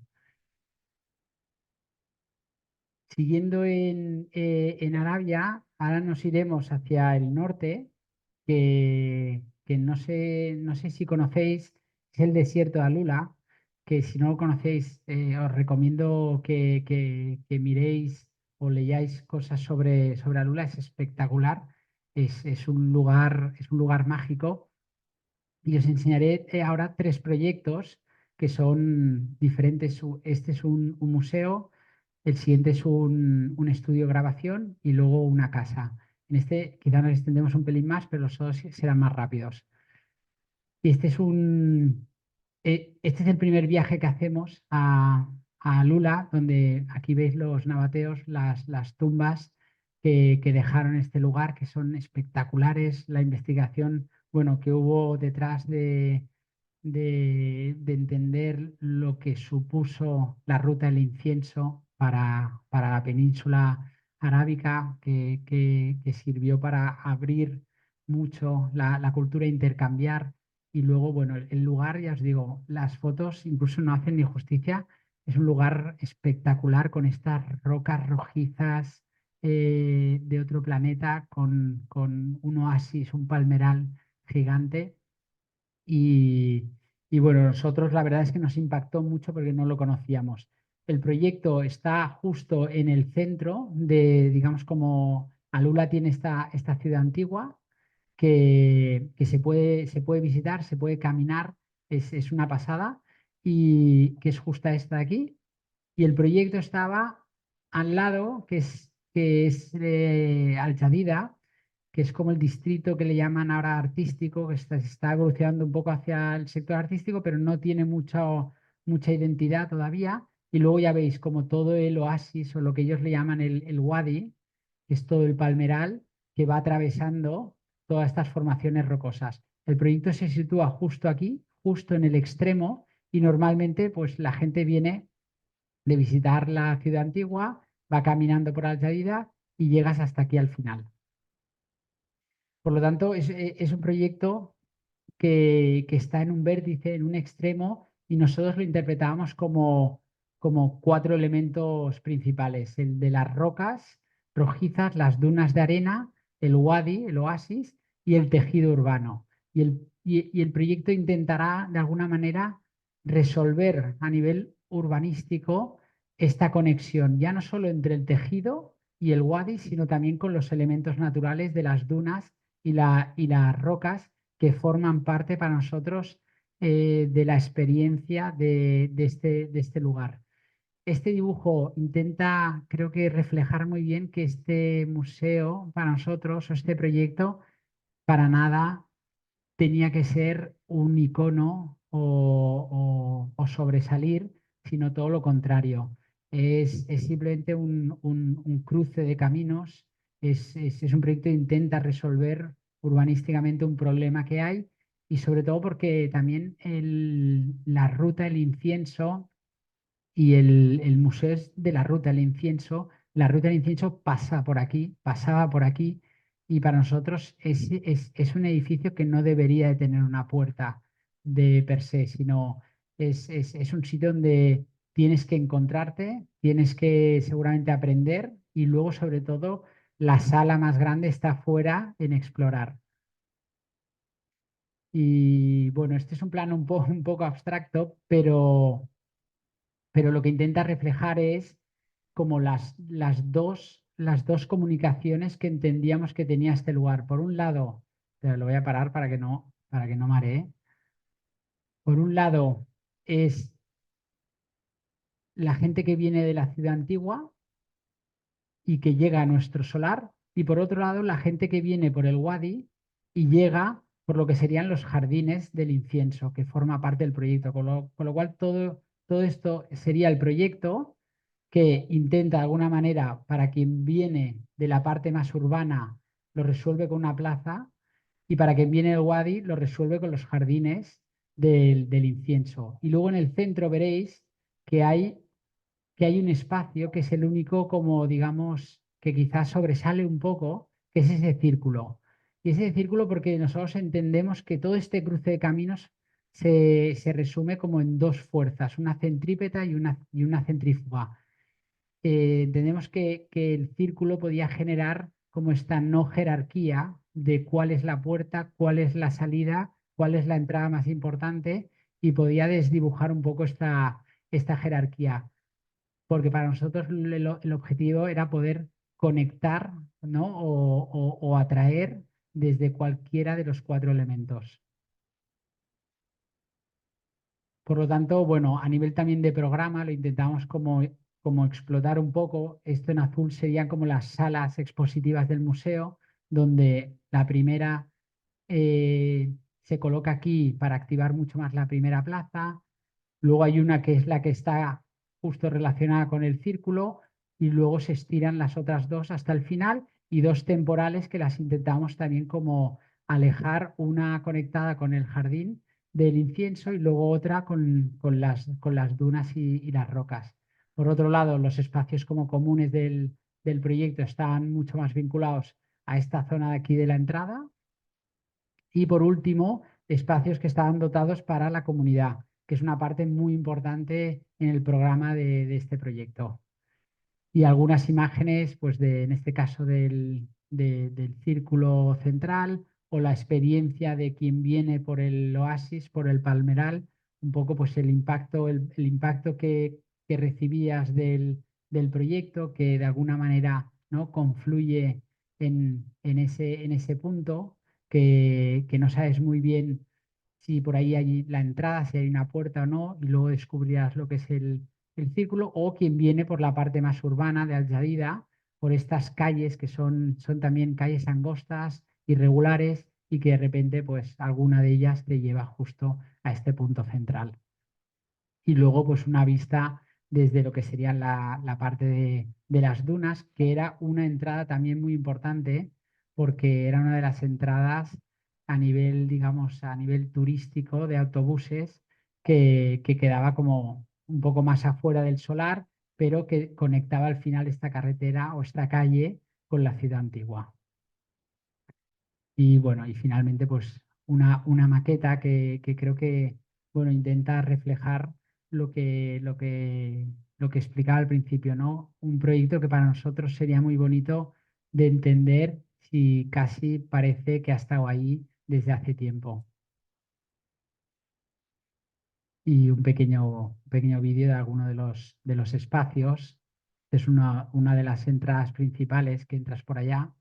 Siguiendo en Arabia, ahora nos iremos hacia el norte, que no sé si conocéis, es el desierto de Alula, que si no lo conocéis, os recomiendo que miréis o leáis cosas sobre Alula, es espectacular, es un lugar mágico y os enseñaré ahora tres proyectos que son diferentes. Este es un museo, el siguiente es un estudio de grabación y luego una casa. En este quizá nos extendemos un pelín más, pero los dos serán más rápidos. Y este es el primer viaje que hacemos a Lula, donde aquí veis los nabateos, las tumbas que dejaron este lugar, que son espectaculares. La investigación, bueno, que hubo detrás de entender lo que supuso la ruta del incienso para la península arábica, que sirvió para abrir mucho la cultura e intercambiar. Y luego, bueno, el lugar, ya os digo, las fotos incluso no hacen ni justicia. Es un lugar espectacular con estas rocas rojizas de otro planeta, con un oasis, un palmeral gigante. Y, y bueno, nosotros la verdad es que nos impactó mucho porque no lo conocíamos. El proyecto está justo en el centro de, digamos, como Alula tiene esta ciudad antigua que se puede visitar, se puede caminar, es una pasada, y que es justa esta de aquí. Y el proyecto estaba al lado, que es Al Jadida, que es como el distrito que le llaman ahora artístico, que está evolucionando un poco hacia el sector artístico, pero no tiene mucha identidad todavía. Y luego ya veis como todo el oasis o lo que ellos le llaman el wadi, que es todo el palmeral que va atravesando todas estas formaciones rocosas. El proyecto se sitúa justo aquí, justo en el extremo, y normalmente pues la gente viene de visitar la ciudad antigua, va caminando por Al Jadida y llegas hasta aquí al final. Por lo tanto, es un proyecto que está en un vértice, en un extremo, y nosotros lo interpretábamos como cuatro elementos principales: el de las rocas rojizas, las dunas de arena, el wadi, el oasis, y el tejido urbano. Y el proyecto intentará, de alguna manera, resolver a nivel urbanístico esta conexión, ya no solo entre el tejido y el wadi, sino también con los elementos naturales de las dunas y las rocas que forman parte para nosotros de la experiencia de este lugar. Este dibujo intenta, creo que, reflejar muy bien que este museo para nosotros, o este proyecto, para nada tenía que ser un icono o sobresalir, sino todo lo contrario. Es simplemente un cruce de caminos, es un proyecto que intenta resolver urbanísticamente un problema que hay y sobre todo porque también la ruta del incienso y el museo es de la ruta del incienso. La ruta del incienso pasa por aquí, pasaba por aquí, y para nosotros es un edificio que no debería de tener una puerta de per se, sino es un sitio donde tienes que encontrarte, tienes que seguramente aprender y luego sobre todo la sala más grande está fuera en explorar. Y bueno, este es un plano un poco abstracto, pero lo que intenta reflejar es como las dos comunicaciones que entendíamos que tenía este lugar. Por un lado, pero lo voy a parar para que no maree. Por un lado es la gente que viene de la ciudad antigua y que llega a nuestro solar, y por otro lado la gente que viene por el Wadi y llega por lo que serían los jardines del incienso, que forma parte del proyecto, con lo cual todo esto sería el proyecto que intenta de alguna manera, para quien viene de la parte más urbana, lo resuelve con una plaza, y para quien viene del Wadi lo resuelve con los jardines del incienso. Y luego en el centro veréis que hay un espacio que es el único, como digamos, que quizás sobresale un poco, que es ese círculo. Y ese círculo porque nosotros entendemos que todo este cruce de caminos se resume como en dos fuerzas, una centrípeta y una centrífuga. Entendemos que el círculo podía generar como esta no jerarquía de cuál es la puerta, cuál es la salida, cuál es la entrada más importante, y podía desdibujar un poco esta jerarquía, porque para nosotros el objetivo era poder conectar, ¿no? o atraer desde cualquiera de los cuatro elementos. Por lo tanto, bueno, a nivel también de programa lo intentamos como explotar un poco. Esto en azul serían como las salas expositivas del museo, donde la primera se coloca aquí para activar mucho más la primera plaza. Luego hay una que es la que está justo relacionada con el círculo, y luego se estiran las otras dos hasta el final, y dos temporales que las intentamos también como alejar, una conectada con el jardín del incienso y luego otra con las dunas y las rocas. Por otro lado, los espacios como comunes del proyecto están mucho más vinculados a esta zona de aquí de la entrada. Y por último, espacios que estaban dotados para la comunidad, que es una parte muy importante en el programa de este proyecto. Y algunas imágenes, pues en este caso del círculo central, o la experiencia de quien viene por el oasis, por el palmeral, un poco pues el impacto que recibías del proyecto, que de alguna manera, ¿no?, confluye en ese punto, que no sabes muy bien si por ahí hay la entrada, si hay una puerta o no, y luego descubrirás lo que es el círculo, o quien viene por la parte más urbana de Al Jadida, por estas calles que son también calles angostas, irregulares, y que de repente pues alguna de ellas te lleva justo a este punto central. Y luego pues una vista desde lo que sería la parte de las dunas, que era una entrada también muy importante, porque era una de las entradas a nivel, digamos, a nivel turístico de autobuses, que quedaba como un poco más afuera del solar, pero que conectaba al final esta carretera o esta calle con la ciudad antigua. Y bueno, y finalmente pues una maqueta que creo que, bueno, intenta reflejar lo que explicaba al principio, ¿no? Un proyecto que para nosotros sería muy bonito de entender, si casi parece que ha estado ahí desde hace tiempo. Y un pequeño vídeo de alguno de los espacios. Es una de las entradas principales que entras por allá.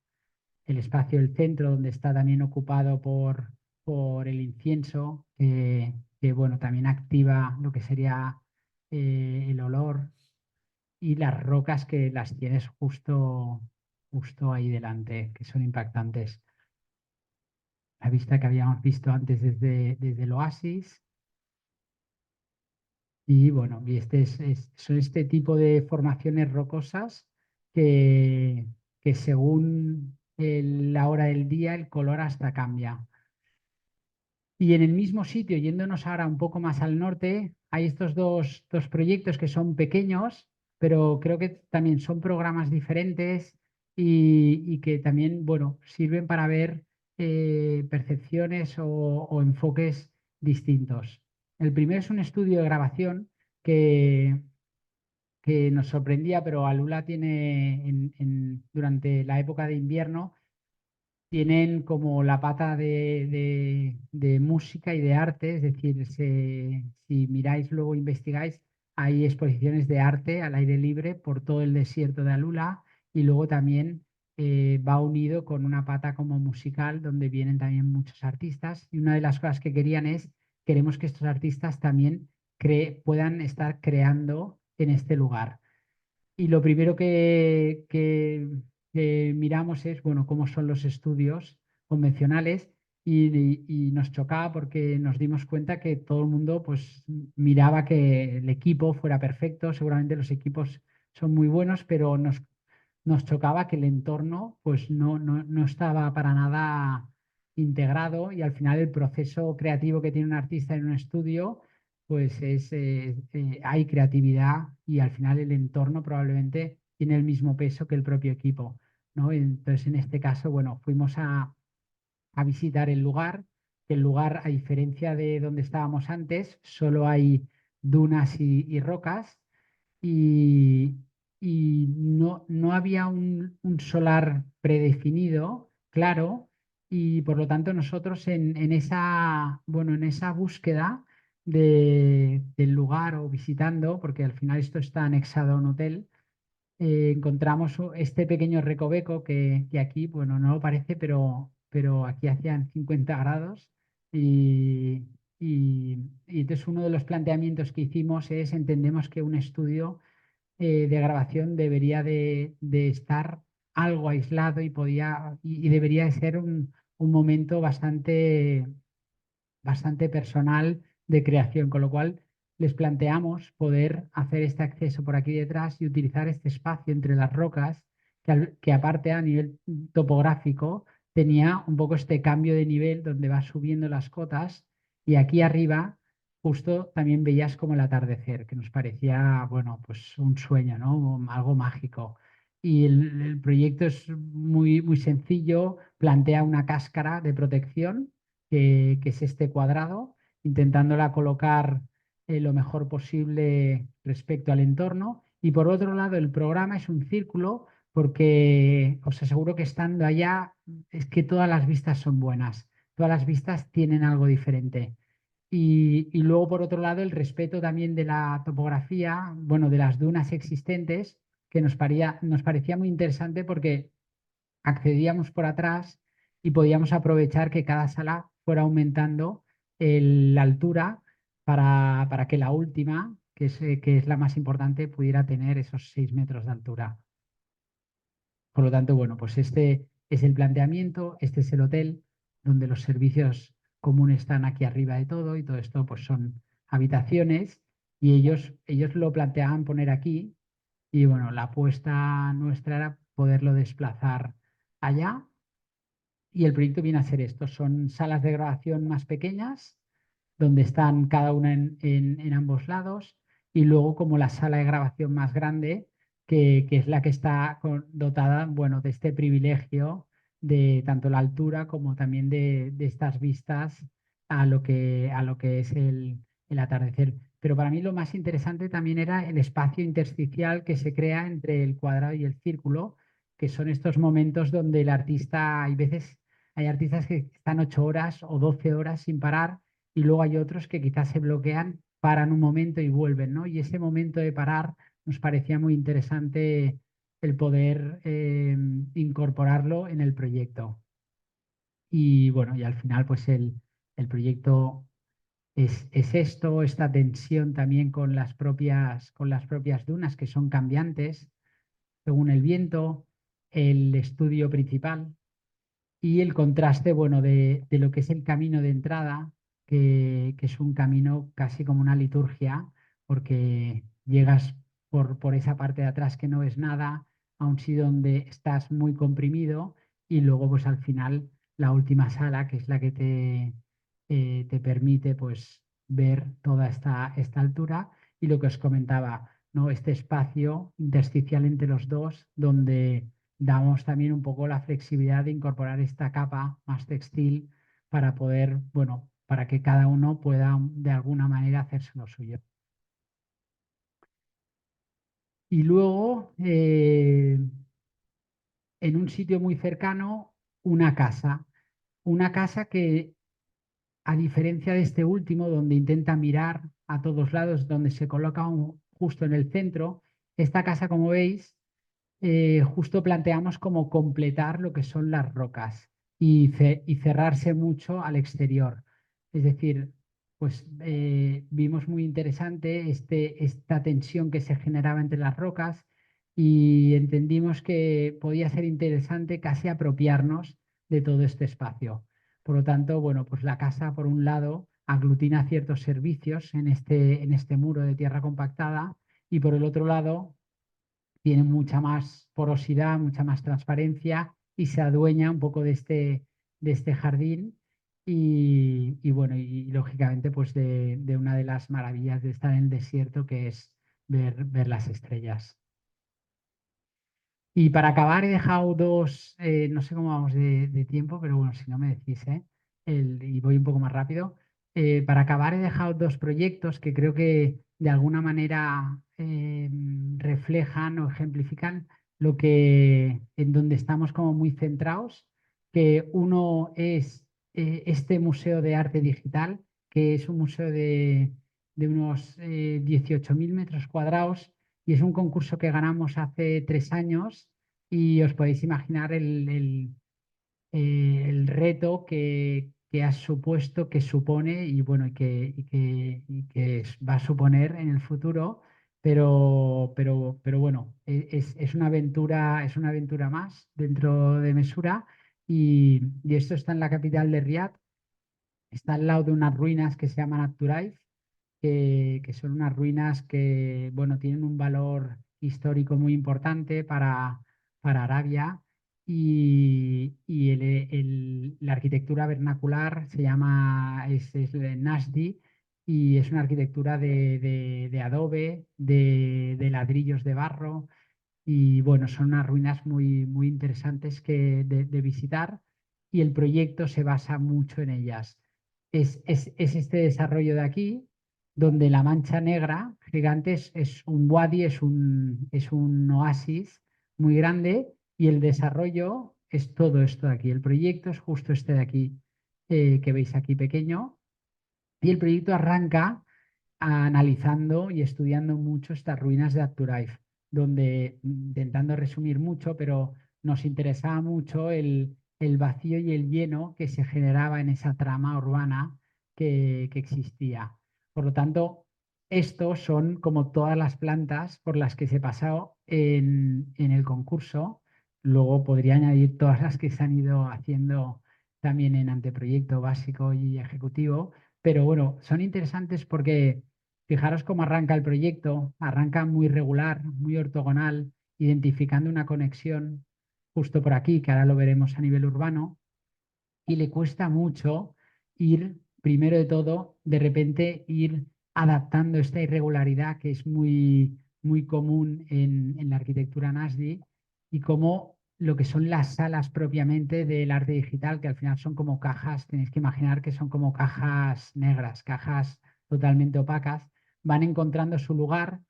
El espacio del centro, donde está también ocupado por el incienso, que bueno, también activa lo que sería el olor, y las rocas que las tienes justo ahí delante, que son impactantes. La vista que habíamos visto antes desde el oasis. Y bueno, y son este tipo de formaciones rocosas que según la hora del día el color hasta cambia. Y en el mismo sitio, yéndonos ahora un poco más al norte, hay estos dos proyectos que son pequeños, pero creo que también son programas diferentes, y que también, bueno, sirven para ver percepciones o enfoques distintos. El primero es un estudio de grabación que, que nos sorprendía, pero Alula tiene durante la época de invierno tienen como la pata de música y de arte, es decir, si miráis luego investigáis, hay exposiciones de arte al aire libre por todo el desierto de Alula y luego también va unido con una pata como musical donde vienen también muchos artistas y una de las cosas que queremos que estos artistas también puedan estar creando en este lugar. Y lo primero que miramos es, bueno, cómo son los estudios convencionales y nos chocaba porque nos dimos cuenta que todo el mundo pues miraba que el equipo fuera perfecto, seguramente los equipos son muy buenos, pero nos chocaba que el entorno pues no estaba para nada integrado y al final el proceso creativo que tiene un artista en un estudio pues hay creatividad y al final el entorno probablemente tiene el mismo peso que el propio equipo, ¿no? Entonces en este caso, bueno, fuimos a visitar el lugar, que el lugar, a diferencia de donde estábamos antes, solo hay dunas y rocas y, y no había un solar predefinido, claro, y por lo tanto nosotros bueno, en esa búsqueda del lugar o visitando, porque al final esto está anexado a un hotel, encontramos este pequeño recoveco que aquí, bueno, no lo parece, pero aquí hacían 50 grados y, y entonces uno de los planteamientos que hicimos es, entendemos que un estudio de grabación debería de estar algo aislado y debería de ser un momento bastante personal de creación, con lo cual les planteamos poder hacer este acceso por aquí detrás y utilizar este espacio entre las rocas, que aparte a nivel topográfico tenía un poco este cambio de nivel donde va subiendo las cotas y aquí arriba justo también veías como el atardecer, que nos parecía, bueno, pues un sueño, ¿no? Algo mágico. Y el proyecto es muy sencillo, plantea una cáscara de protección que es este cuadrado, intentándola colocar lo mejor posible respecto al entorno. Y por otro lado, el programa es un círculo porque os aseguro que estando allá es que todas las vistas son buenas, todas las vistas tienen algo diferente. Y luego, por otro lado, el respeto también de la topografía, bueno, de las dunas existentes, que nos parecía muy interesante porque accedíamos por atrás y podíamos aprovechar que cada sala fuera aumentando la altura para que la última, que es la más importante, pudiera tener esos 6 metros de altura. Por lo tanto, bueno, pues este es el planteamiento, este es el hotel, donde los servicios comunes están aquí arriba de todo y todo esto pues son habitaciones y ellos lo planteaban poner aquí y bueno, la apuesta nuestra era poderlo desplazar allá y el proyecto viene a ser esto, son salas de grabación más pequeñas, donde están cada una en ambos lados, y luego como la sala de grabación más grande, que es la que está dotada, bueno, de este privilegio de tanto la altura como también de estas vistas a lo que es el atardecer. Pero para mí lo más interesante también era el espacio intersticial que se crea entre el cuadrado y el círculo, que son estos momentos donde el artista, hay artistas que están 8 horas o 12 horas sin parar y luego hay otros que quizás se bloquean, paran un momento y vuelven, ¿no? Y ese momento de parar nos parecía muy interesante el poder incorporarlo en el proyecto. Y bueno, y al final pues el proyecto es esto, esta tensión también con las propias dunas que son cambiantes según el viento, el estudio principal y el contraste, bueno, de lo que es el camino de entrada, que es un camino casi como una liturgia, porque llegas por esa parte de atrás que no ves nada, a un sitio donde estás muy comprimido y luego pues al final la última sala, que es la que te permite pues ver toda esta altura y lo que os comentaba, ¿no? Este espacio intersticial entre los dos donde damos también un poco la flexibilidad de incorporar esta capa más textil para poder, bueno, para que cada uno pueda de alguna manera hacerse lo suyo. Y luego, en un sitio muy cercano, una casa que, a diferencia de este último, donde intenta mirar a todos lados, donde se coloca justo en el centro. Esta casa, como veis, justo planteamos como completar lo que son las rocas y cerrarse mucho al exterior. Es decir, pues vimos muy interesante esta tensión que se generaba entre las rocas y entendimos que podía ser interesante casi apropiarnos de todo este espacio. Por lo tanto, bueno, pues la casa, por un lado, aglutina ciertos servicios en este muro de tierra compactada y por el otro lado tiene mucha más porosidad, mucha más transparencia y se adueña un poco de este jardín y bueno, y lógicamente pues de una de las maravillas de estar en el desierto que es ver las estrellas. Y para acabar he dejado dos, no sé cómo vamos de tiempo, pero bueno, si no me decís, y voy un poco más rápido. Para acabar he dejado dos proyectos que creo que de alguna manera reflejan o ejemplifican en donde estamos como muy centrados, que uno es este Museo de Arte Digital, que es un museo de unos 18.000 metros cuadrados y es un concurso que ganamos hace 3 años y os podéis imaginar el reto que ha supuesto, que supone y bueno, y que va a suponer en el futuro, pero bueno, es una aventura más dentro de Mesura y esto está en la capital de Riad, está al lado de unas ruinas que se llaman Abturaif, que son unas ruinas que, bueno, tienen un valor histórico muy importante para Arabia y la arquitectura vernacular es Nasdi y es una arquitectura de adobe, de ladrillos de barro y bueno, son unas ruinas muy, muy interesantes de visitar y el proyecto se basa mucho en ellas. Es este desarrollo de aquí, donde la mancha negra gigante es un wadi, es un oasis muy grande y el desarrollo es todo esto de aquí. El proyecto es justo este de aquí, que veis aquí pequeño, y el proyecto arranca analizando y estudiando mucho estas ruinas de Abturaif, donde, intentando resumir mucho, pero nos interesaba mucho el vacío y el lleno que se generaba en esa trama urbana que existía. Por lo tanto, estos son como todas las plantas por las que se pasó en el concurso. Luego podría añadir todas las que se han ido haciendo también en anteproyecto básico y ejecutivo, pero bueno, son interesantes porque fijaros cómo arranca el proyecto, arranca muy regular, muy ortogonal, identificando una conexión justo por aquí, que ahora lo veremos a nivel urbano, y le cuesta mucho ir, primero de todo, de repente ir adaptando esta irregularidad que es muy, muy común en la arquitectura Nasdi y cómo lo que son las salas propiamente del arte digital, que al final son como cajas, tenéis que imaginar que son como cajas negras, cajas totalmente opacas, van encontrando su lugar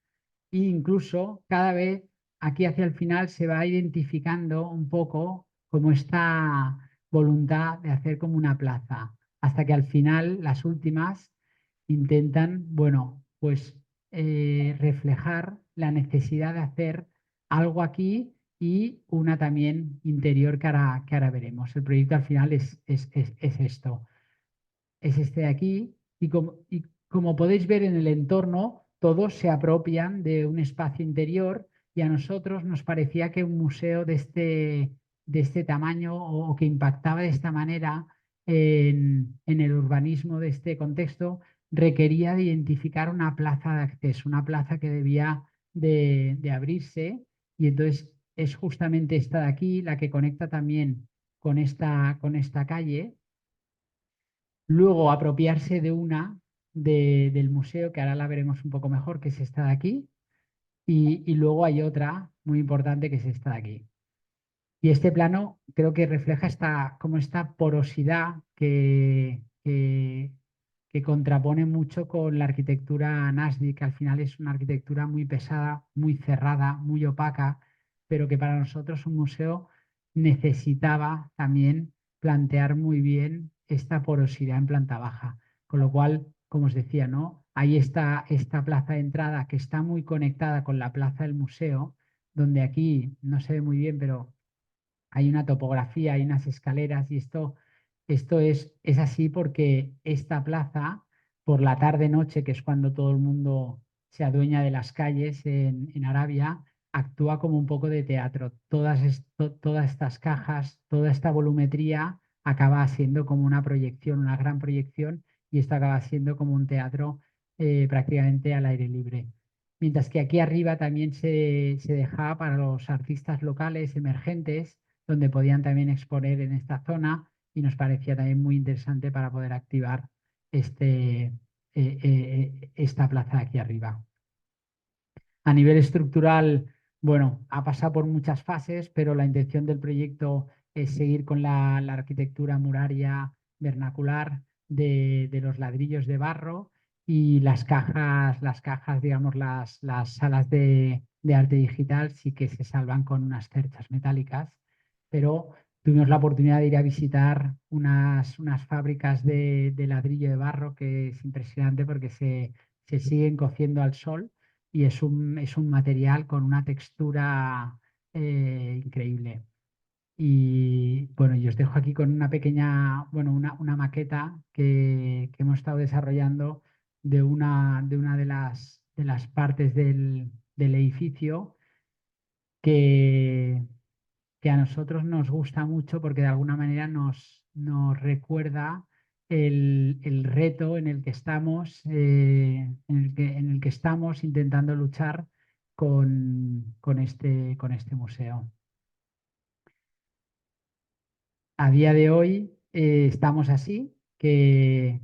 e incluso cada vez aquí hacia el final se va identificando un poco como esta voluntad de hacer como una plaza, hasta que al final las últimas intentan, bueno, pues reflejar la necesidad de hacer algo aquí y una también interior que ahora veremos. El proyecto al final es esto, es este de aquí y como podéis ver en el entorno, todos se apropian de un espacio interior y a nosotros nos parecía que un museo de este tamaño o que impactaba de esta manera en el urbanismo de este contexto requería de identificar una plaza de acceso, una plaza que debía de abrirse y entonces es justamente esta de aquí la que conecta también con esta calle. Luego apropiarse de una del museo, que ahora la veremos un poco mejor, que es esta de aquí, y luego hay otra muy importante que es esta de aquí. Y este plano creo que refleja como esta porosidad que contrapone mucho con la arquitectura Nasdi, que al final es una arquitectura muy pesada, muy cerrada, muy opaca, pero que para nosotros un museo necesitaba también plantear muy bien esta porosidad en planta baja. Con lo cual, como os decía, ¿no? hay esta plaza de entrada que está muy conectada con la plaza del museo, donde aquí no se ve muy bien, pero hay una topografía, hay unas escaleras y esto es así porque esta plaza, por la tarde-noche, que es cuando todo el mundo se adueña de las calles en Arabia, actúa como un poco de teatro. Todas estas cajas, toda esta volumetría acaba siendo como una proyección, una gran proyección, y esto acaba siendo como un teatro prácticamente al aire libre. Mientras que aquí arriba también se dejaba para los artistas locales emergentes, donde podían también exponer en esta zona, y nos parecía también muy interesante para poder activar esta plaza aquí arriba. A nivel estructural, bueno, ha pasado por muchas fases, pero la intención del proyecto es seguir con la arquitectura muraria vernacular de los ladrillos de barro, y las cajas, digamos, las salas de arte digital sí que se salvan con unas cerchas metálicas, pero tuvimos la oportunidad de ir a visitar unas fábricas de ladrillo de barro, que es impresionante porque se siguen cociendo al sol, y es un material con una textura increíble. Y bueno, yo os dejo aquí con una pequeña, bueno, una maqueta que hemos estado desarrollando de una de las partes del edificio, que, que a nosotros nos gusta mucho porque de alguna manera nos recuerda el reto en el que estamos, en el que estamos intentando luchar con este museo. A día de hoy estamos así, que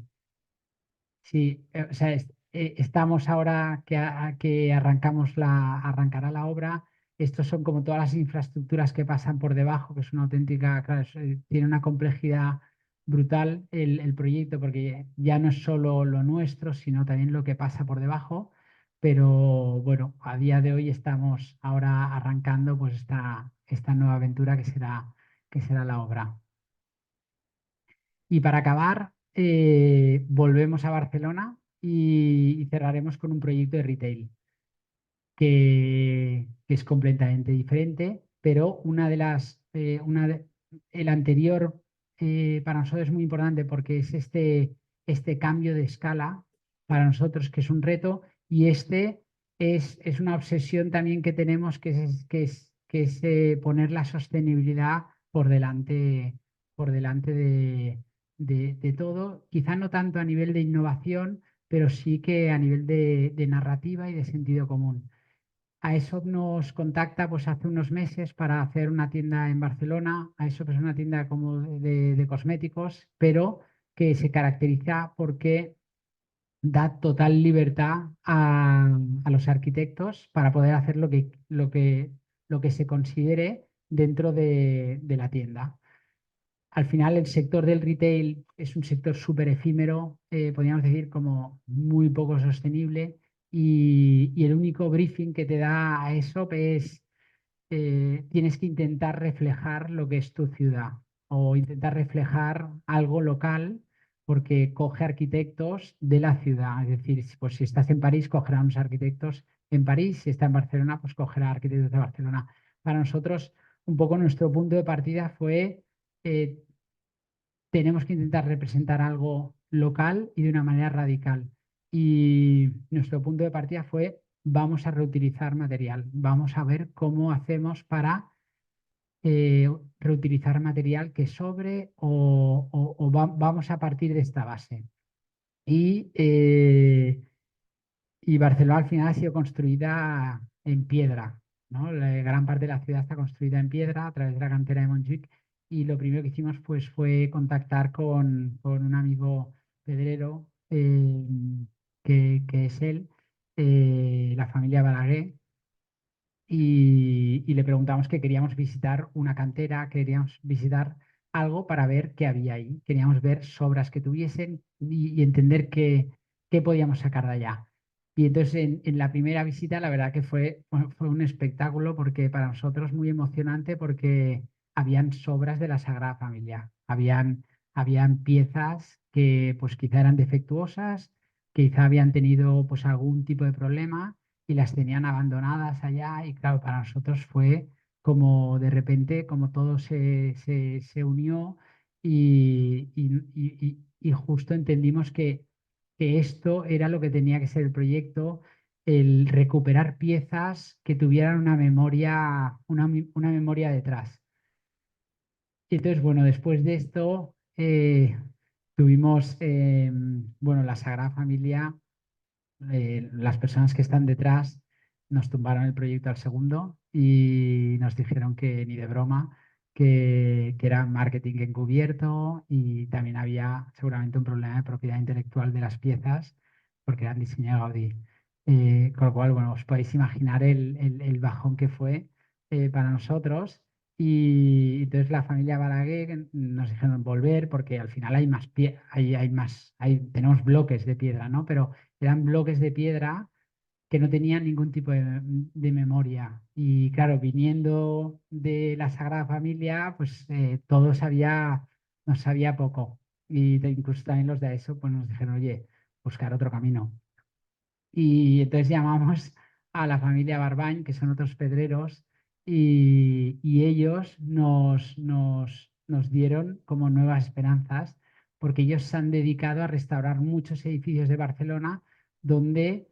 sí, o sea, estamos ahora que arrancará la obra. Estos son como todas las infraestructuras que pasan por debajo, que es una auténtica, claro, tiene una complejidad brutal el proyecto, porque ya no es solo lo nuestro, sino también lo que pasa por debajo. Pero bueno, a día de hoy estamos ahora arrancando pues esta nueva aventura que será la obra. Y para acabar, volvemos a Barcelona y cerraremos con un proyecto de retail que es completamente diferente, pero el anterior para nosotros es muy importante porque es este cambio de escala para nosotros, que es un reto, y este es una obsesión también que tenemos, que es poner la sostenibilidad por delante de todo, quizá no tanto a nivel de innovación, pero sí que a nivel de narrativa y de sentido común. AESOP nos contacta pues hace unos meses para hacer una tienda en Barcelona. AESOP es una tienda como de cosméticos, pero que se caracteriza porque da total libertad a los arquitectos para poder hacer lo que se considere dentro de la tienda. Al final, el sector del retail es un sector súper efímero, podríamos decir como muy poco sostenible, y el único briefing que te da a eso es tienes que intentar reflejar lo que es tu ciudad, o intentar reflejar algo local, porque coge arquitectos de la ciudad. Es decir, pues si estás en París, cogerá unos arquitectos en París; si está en Barcelona, pues cogerá arquitectos de Barcelona. Para nosotros, un poco nuestro punto de partida fue eh, tenemos que intentar representar algo local y de una manera radical. Y nuestro punto de partida fue: vamos a reutilizar material, vamos a ver cómo hacemos para reutilizar material que sobre, o vamos a partir de esta base. Y Barcelona al final ha sido construida en piedra, ¿no? La gran parte de la ciudad está construida en piedra a través de la cantera de Montjuic, y lo primero que hicimos pues, fue contactar con un amigo pedrero, que es él, la familia Balaguer, y le preguntamos que queríamos visitar una cantera, queríamos visitar algo para ver qué había ahí, queríamos ver sobras que tuviesen y entender qué podíamos sacar de allá. Y entonces en la primera visita la verdad que fue un espectáculo, porque para nosotros muy emocionante, porque habían sobras de la Sagrada Familia, habían piezas que pues quizá eran defectuosas, quizá habían tenido pues algún tipo de problema y las tenían abandonadas allá y claro, para nosotros fue como de repente, como todo se unió y justo entendimos que esto era lo que tenía que ser el proyecto, el recuperar piezas que tuvieran una memoria detrás. Y entonces, bueno, después de esto tuvimos, bueno, la Sagrada Familia, las personas que están detrás nos tumbaron el proyecto al segundo y nos dijeron que ni de broma, que era marketing encubierto y también había seguramente un problema de propiedad intelectual de las piezas porque eran diseño de Gaudí. Con lo cual, bueno, os podéis imaginar el bajón que fue para nosotros. Y entonces la familia Balaguer nos dijeron volver porque al final hay más tenemos bloques de piedra, ¿no? Pero eran bloques de piedra que no tenían ningún tipo de memoria. Y claro, viniendo de la Sagrada Familia, pues nos sabía poco. Y incluso también los de ESO pues nos dijeron, oye, buscar otro camino. Y entonces llamamos a la familia Barbañ, que son otros pedreros, y ellos nos dieron como nuevas esperanzas, porque ellos se han dedicado a restaurar muchos edificios de Barcelona donde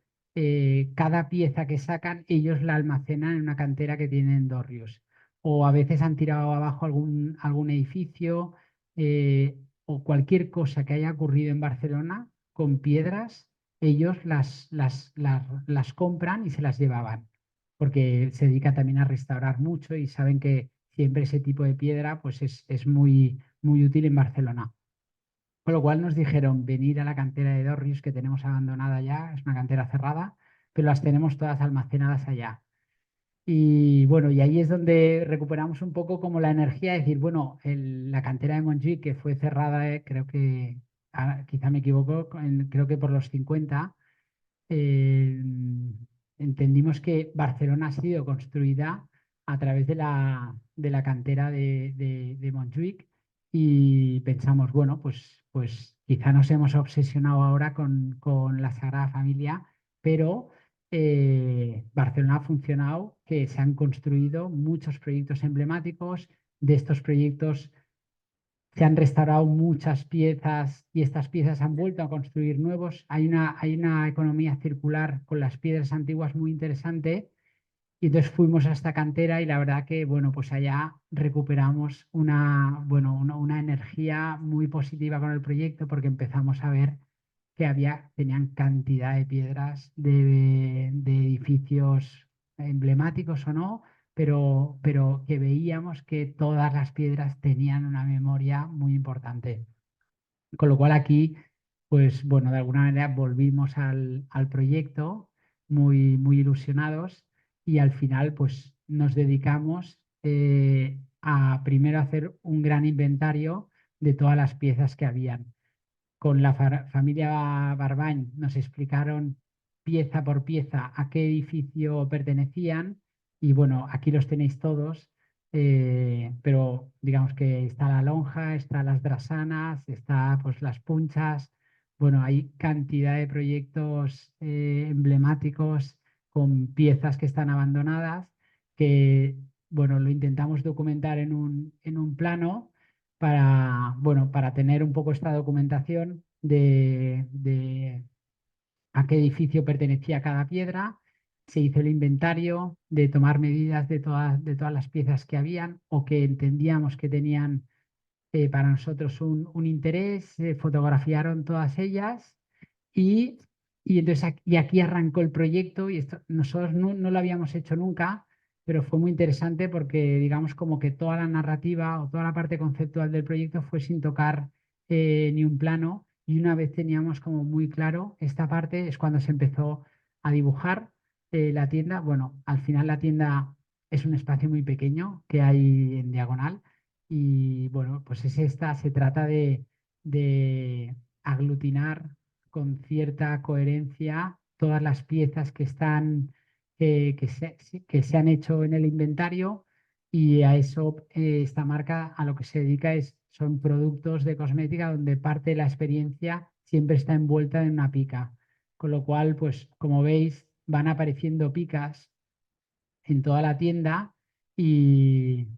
cada pieza que sacan, ellos la almacenan en una cantera que tienen en Dòrrius. O a veces han tirado abajo algún edificio o cualquier cosa que haya ocurrido en Barcelona con piedras ellos las compran y se las llevaban, porque se dedica también a restaurar mucho y saben que siempre ese tipo de piedra pues es muy, muy útil en Barcelona. Con lo cual nos dijeron venir a la cantera de Dòrrius que tenemos abandonada ya, es una cantera cerrada, pero las tenemos todas almacenadas allá. Y bueno, y ahí es donde recuperamos un poco como la energía de decir, bueno, la cantera de Montjuïc que fue cerrada, creo que, quizá me equivoco, creo que por los 50, eh, entendimos que Barcelona ha sido construida a través de la cantera de Montjuïc y pensamos, bueno, pues quizá nos hemos obsesionado ahora con la Sagrada Familia, pero Barcelona ha funcionado, que se han construido muchos proyectos emblemáticos. De estos proyectos se han restaurado muchas piezas y estas piezas han vuelto a construir nuevos. Hay una economía circular con las piedras antiguas muy interesante. Y entonces fuimos a esta cantera y la verdad que, bueno, pues allá recuperamos una energía muy positiva con el proyecto porque empezamos a ver que tenían cantidad de piedras de edificios emblemáticos o no, pero que veíamos que todas las piedras tenían una memoria muy importante. Con lo cual aquí, pues bueno, de alguna manera volvimos al proyecto muy, muy ilusionados y al final pues nos dedicamos a primero hacer un gran inventario de todas las piezas que habían. Con la familia Barbañ nos explicaron pieza por pieza a qué edificio pertenecían y bueno, aquí los tenéis todos, pero digamos que está la lonja, están las drasanas, está pues las punchas, bueno, hay cantidad de proyectos emblemáticos con piezas que están abandonadas que bueno, lo intentamos documentar en un plano para tener un poco esta documentación de a qué edificio pertenecía cada piedra. Se hizo el inventario de tomar medidas de todas las piezas que habían o que entendíamos que tenían para nosotros un interés. Se fotografiaron todas ellas y, entonces aquí arrancó el proyecto y esto nosotros no lo habíamos hecho nunca, pero fue muy interesante porque digamos como que toda la narrativa o toda la parte conceptual del proyecto fue sin tocar ni un plano y una vez teníamos como muy claro esta parte es cuando se empezó a dibujar la tienda. Bueno, al final la tienda es un espacio muy pequeño que hay en diagonal y bueno, pues se trata de aglutinar con cierta coherencia todas las piezas que se han hecho en el inventario y a eso esta marca a lo que se dedica son productos de cosmética donde parte de la experiencia siempre está envuelta en una pica. con lo cual, pues como veis, van apareciendo picas en toda la tienda y,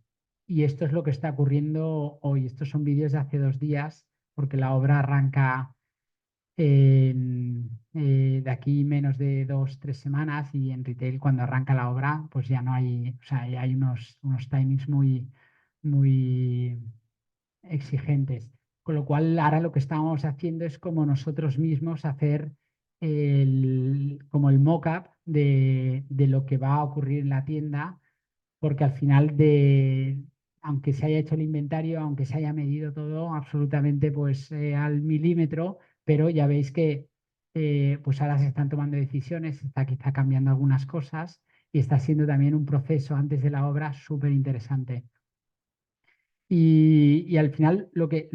y esto es lo que está ocurriendo hoy. Estos son vídeos de hace 2 días, porque la obra arranca de aquí menos de 2, 3 semanas, y en retail cuando arranca la obra pues ya no hay, o sea, ya hay unos timings muy exigentes. Con lo cual ahora lo que estamos haciendo es como nosotros mismos hacer como el mock-up de lo que va a ocurrir en la tienda, porque al final aunque se haya hecho el inventario, aunque se haya medido todo absolutamente pues al milímetro, pero ya veis que pues ahora se están tomando decisiones, se está quizá cambiando algunas cosas y está siendo también un proceso antes de la obra súper interesante. Y al final lo que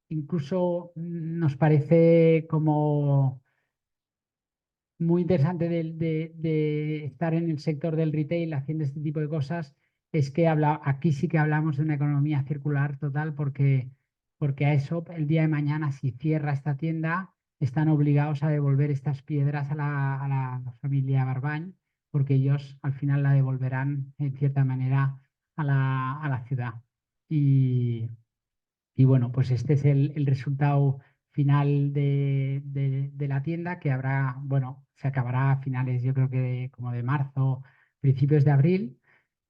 incluso nos parece como muy interesante de estar en el sector del retail haciendo este tipo de cosas es que aquí sí que hablamos de una economía circular total, porque a eso el día de mañana, si cierra esta tienda, están obligados a devolver estas piedras a la familia Barbañ, porque ellos al final la devolverán en cierta manera a la ciudad. Y bueno, pues este es el resultado final de la tienda, que habrá, bueno, se acabará a finales, yo creo que como de marzo, principios de abril,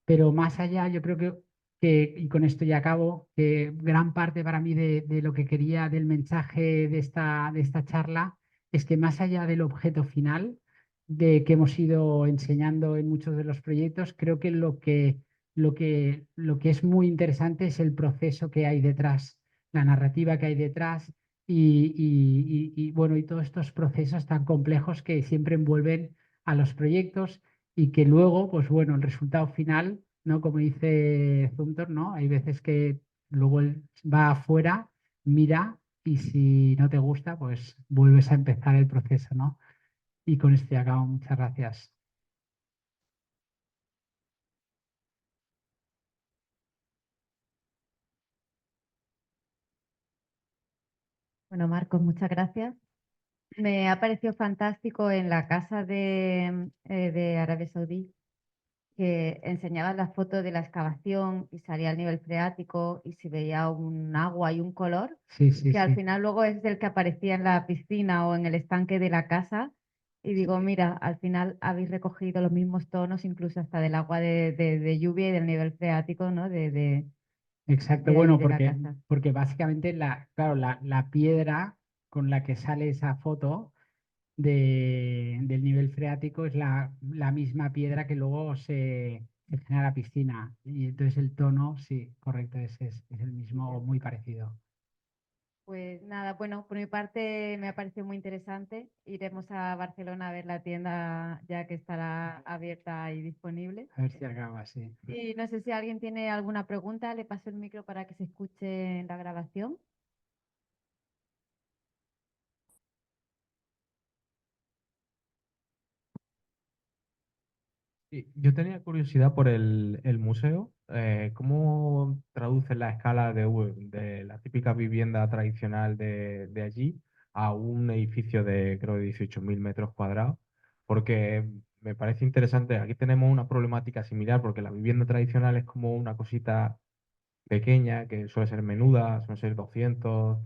pero más allá, yo creo y con esto ya acabo, que gran parte para mí de lo que quería del mensaje de esta charla es que más allá del objeto final de que hemos ido enseñando en muchos de los proyectos, creo que lo que es muy interesante es el proceso que hay detrás, la narrativa que hay detrás bueno, y todos estos procesos tan complejos que siempre envuelven a los proyectos y que luego, pues bueno, el resultado final, ¿no? Como dice Zumthor, ¿no? Hay veces que luego él va afuera, mira y si no te gusta, pues vuelves a empezar el proceso, ¿no? Y con esto ya acabo. Muchas gracias. Bueno, Marcos, muchas gracias. Me ha parecido fantástico en la casa de Arabia Saudí, que enseñabas la foto de la excavación y salía el nivel freático y se veía un agua y un color, Sí, sí, que al sí. final luego es del que aparecía en la piscina o en el estanque de la casa. Y digo, mira, al final habéis recogido los mismos tonos, incluso hasta del agua de lluvia y del nivel freático, ¿no? Exacto, De allí bueno, de la porque, casa. porque básicamente claro, la piedra con la que sale esa foto del nivel freático es la misma piedra que luego se genera la piscina. Y entonces el tono, sí, correcto, es el mismo o muy parecido. Pues nada, bueno, por mi parte me ha parecido muy interesante. Iremos a Barcelona a ver la tienda ya que estará abierta y disponible. A ver si acaba así. Y no sé si alguien tiene alguna pregunta, le paso el micro para que se escuche en la grabación. Sí, yo tenía curiosidad por el museo. ¿Cómo traduce la escala de la típica vivienda tradicional de allí a un edificio de, creo, de 18.000 metros cuadrados? Porque me parece interesante. Aquí tenemos una problemática similar, porque la vivienda tradicional es como una cosita pequeña, que suele ser menuda, suele ser 200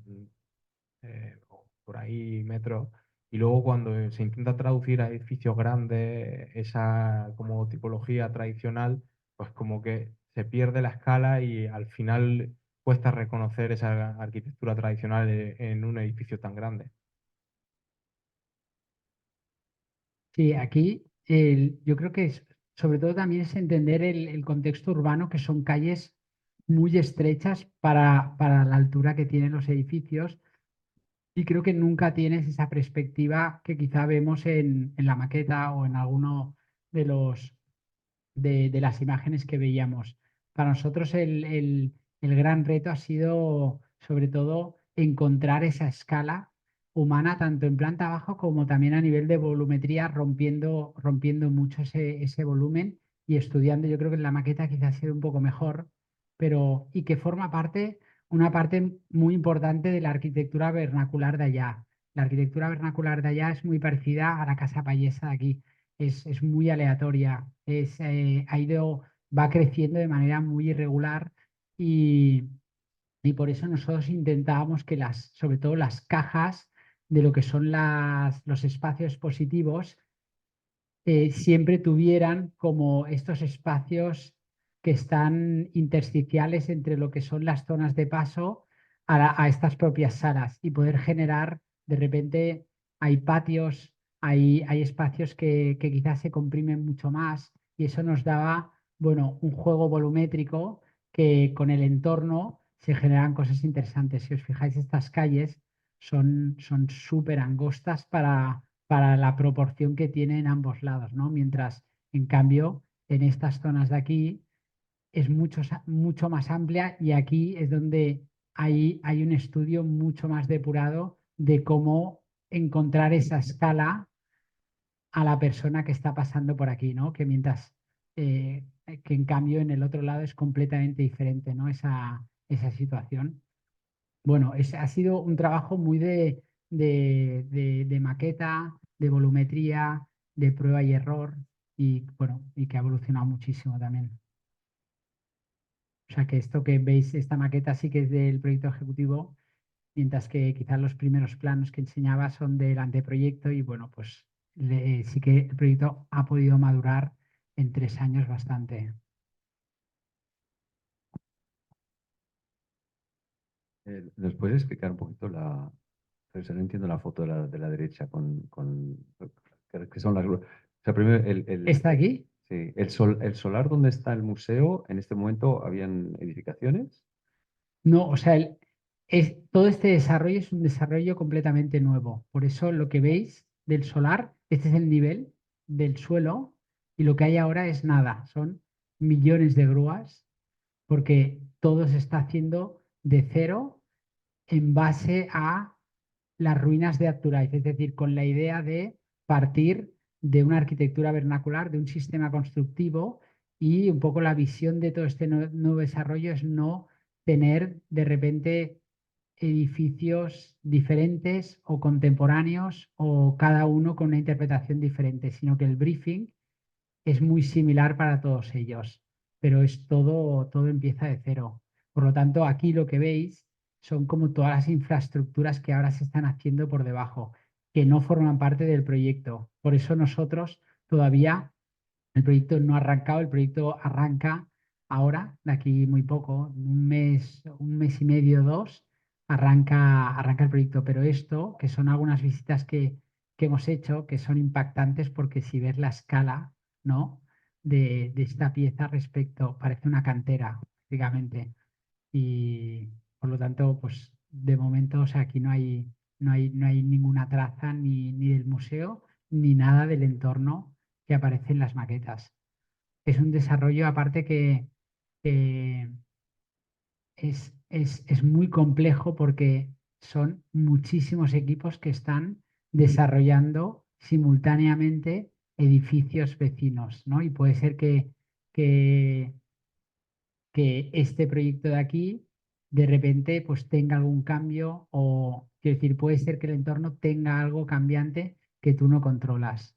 o por ahí metros. Y luego cuando se intenta traducir a edificios grandes, esa como tipología tradicional, pues como que se pierde la escala y al final cuesta reconocer esa arquitectura tradicional en un edificio tan grande. Sí, aquí yo creo que sobre todo también es entender el contexto urbano, que son calles muy estrechas para la altura que tienen los edificios. Y creo que nunca tienes esa perspectiva que quizá vemos en la maqueta o en alguno de de las imágenes que veíamos. Para nosotros el gran reto ha sido sobre todo encontrar esa escala humana, tanto en planta baja como también a nivel de volumetría, rompiendo mucho ese volumen y estudiando. Yo creo que en la maqueta quizás ha sido un poco mejor, pero y que forma una parte muy importante de la arquitectura vernacular de allá. la arquitectura vernacular de allá es muy parecida a la casa payesa de aquí. Es muy aleatoria, va creciendo de manera muy irregular y, y por eso nosotros intentábamos que sobre todo las cajas de lo que son los espacios expositivos, siempre tuvieran como estos espacios que están intersticiales entre lo que son las zonas de paso a estas propias salas y poder generar, de repente, hay patios, hay espacios que quizás se comprimen mucho más y eso nos daba, bueno, un juego volumétrico que con el entorno se generan cosas interesantes. Si os fijáis, estas calles son súper angostas para la proporción que tiene en ambos lados, ¿no? Mientras, en cambio, en estas zonas de aquí es mucho más amplia y aquí es donde hay un estudio mucho más depurado de cómo encontrar esa escala a la persona que está pasando por aquí, ¿no? Que mientras que en cambio en el otro lado es completamente diferente, ¿no? Esa situación. Bueno, ha sido un trabajo muy de maqueta, de volumetría, de prueba y error y bueno, y que ha evolucionado muchísimo también. O sea que esto que veis, esta maqueta sí que es del proyecto ejecutivo, mientras que quizás los primeros planos que enseñaba son del anteproyecto y bueno, pues sí que el proyecto ha podido madurar en 3 años bastante. ¿Nos puedes explicar un poquito o sea, no entiendo la foto de la derecha que son las... O sea, primero, ¿Está aquí? sí, el solar donde está el museo, en este momento, ¿habían edificaciones? No, o sea, todo este desarrollo es un desarrollo completamente nuevo. Por eso lo que veis del solar, este es el nivel del suelo y lo que hay ahora es nada, son millones de grúas porque todo se está haciendo de cero en base a las ruinas de Atturight, es decir, con la idea de partir de una arquitectura vernacular, de un sistema constructivo y un poco la visión de todo este nuevo desarrollo es no tener de repente edificios diferentes o contemporáneos o cada uno con una interpretación diferente, sino que el briefing es muy similar para todos ellos, pero todo empieza de cero. Por lo tanto, aquí lo que veis son como todas las infraestructuras que ahora se están haciendo por debajo, que no forman parte del proyecto. Por eso nosotros todavía, el proyecto no ha arrancado, el proyecto arranca ahora, de aquí muy poco, un mes y medio, 2, arranca el proyecto. Pero esto, que son algunas visitas que hemos hecho, que son impactantes porque si ves la escala, ¿no? de esta pieza parece una cantera, prácticamente. Y por lo tanto, pues de momento, o sea, aquí no hay ninguna traza ni del museo ni nada del entorno que aparece en las maquetas. Es un desarrollo aparte que es muy complejo porque son muchísimos equipos que están desarrollando simultáneamente edificios vecinos, ¿no? Y puede ser que, que este proyecto de aquí de repente pues tenga algún cambio o, quiero decir, puede ser que el entorno tenga algo cambiante que tú no controlas.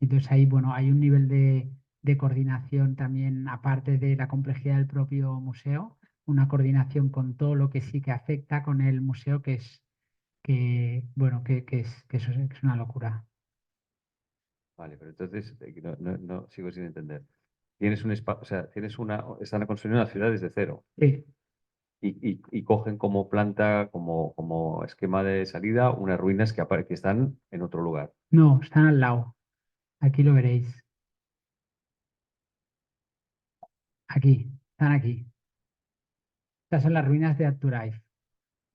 Entonces ahí, bueno, hay un nivel de coordinación también, aparte de la complejidad del propio museo, una coordinación con todo lo que sí que afecta con el museo, bueno, que eso es una locura. Vale, pero entonces no sigo sin entender. Tienes un espacio, o sea, están construyendo una ciudad desde cero Sí, y cogen como planta, como esquema de salida, unas ruinas que están en otro lugar. no, están al lado. Aquí lo veréis. Aquí, están aquí. Estas son las ruinas de Atturight.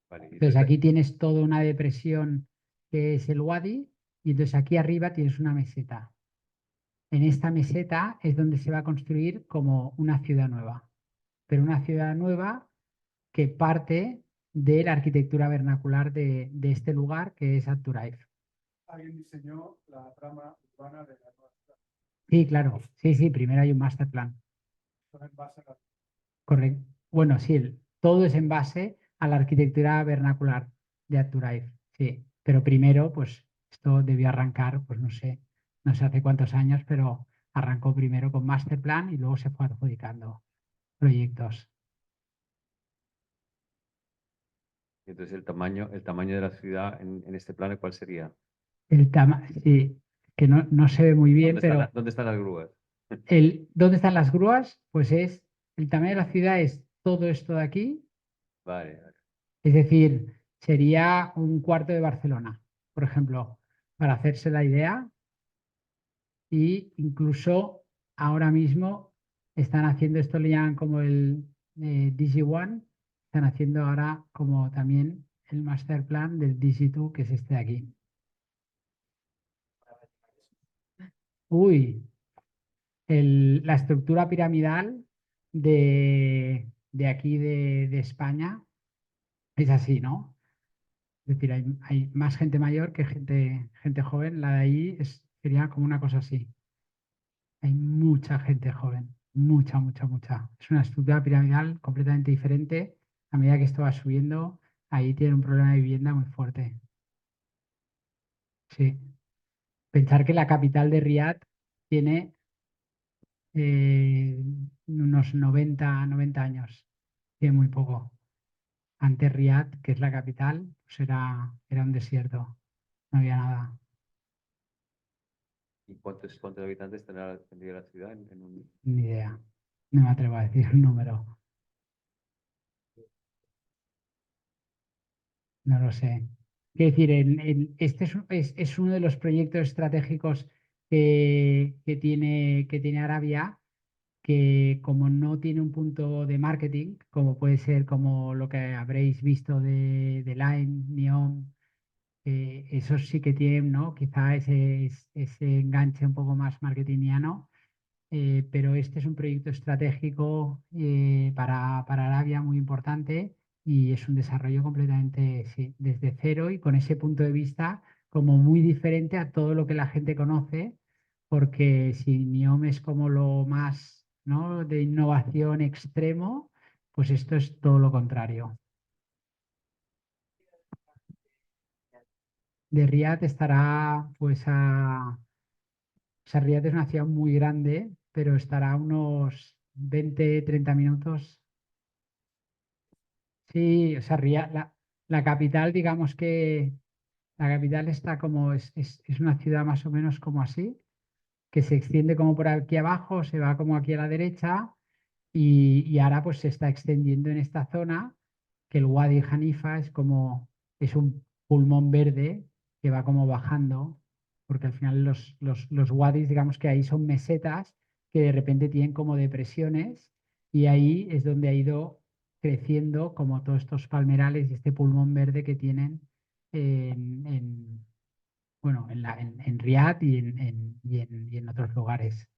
Vale, y Entonces aquí tienes toda una depresión que es el Wadi y entonces aquí arriba tienes una meseta. En esta meseta es donde se va a construir como una ciudad nueva, pero una ciudad nueva que parte de la arquitectura vernacular de este lugar que es Atturight. Alguien diseñó la trama urbana de la nueva ciudad. Sí, claro. Sí, sí, primero hay un master plan. Son en base a la... Correcto. Bueno, sí, todo es en base a la arquitectura vernacular de Atturight. sí. Pero primero, pues esto debió arrancar, pues no sé hace cuántos años, pero arrancó primero con Masterplan y luego se fue adjudicando proyectos. Y entonces el tamaño de la ciudad en este plano, ¿cuál sería? Sí, que no se ve muy bien, pero ¿Dónde están las grúas? ¿dónde están las grúas? Pues el tamaño de la ciudad es todo esto de aquí, Vale, vale. es decir, sería un cuarto de Barcelona, por ejemplo, para hacerse la idea. Y incluso ahora mismo están haciendo, esto le llaman como el DG1, están haciendo ahora como también el master plan del DG2, que es este de aquí. Uy, la estructura piramidal de aquí de España es así, ¿no? Es decir, hay más gente mayor que gente joven. La de ahí sería como una cosa así. Hay mucha gente joven, mucha, mucha, mucha. Es una estructura piramidal completamente diferente. A medida que esto va subiendo, ahí tiene un problema de vivienda muy fuerte. Sí. Pensar que la capital de Riad tiene eh, unos 90 años, tiene muy poco. Antes Riad, que es la capital, pues era un desierto, no había nada. ¿Y cuántos habitantes tendría la ciudad Ni idea. No me atrevo a decir un número. No lo sé. Quiero decir, este es uno de los proyectos estratégicos que tiene Arabia, que como no tiene un punto de marketing, como puede ser como lo que habréis visto de Line, Neon, esos sí que tienen, ¿no? Quizá ese enganche un poco más marketingiano, pero este es un proyecto estratégico para Arabia muy importante y es un desarrollo completamente sí, desde cero y con ese punto de vista como muy diferente a todo lo que la gente conoce, porque si NIOM es como lo más, ¿no? de innovación extremo, pues esto es todo lo contrario. De Riad estará pues o sea, Riad es una ciudad muy grande, pero estará a unos 20-30 minutos. Sí, o sea, la capital, digamos que la capital está como, es una ciudad más o menos como así, que se extiende como por aquí abajo, se va como aquí a la derecha y ahora pues se está extendiendo en esta zona, que el Wadi Hanifa es un pulmón verde que va como bajando, porque al final los wadis, digamos que ahí son mesetas que de repente tienen como depresiones y ahí es donde ha ido creciendo como todos estos palmerales y este pulmón verde que tienen bueno, en Riad y en otros lugares.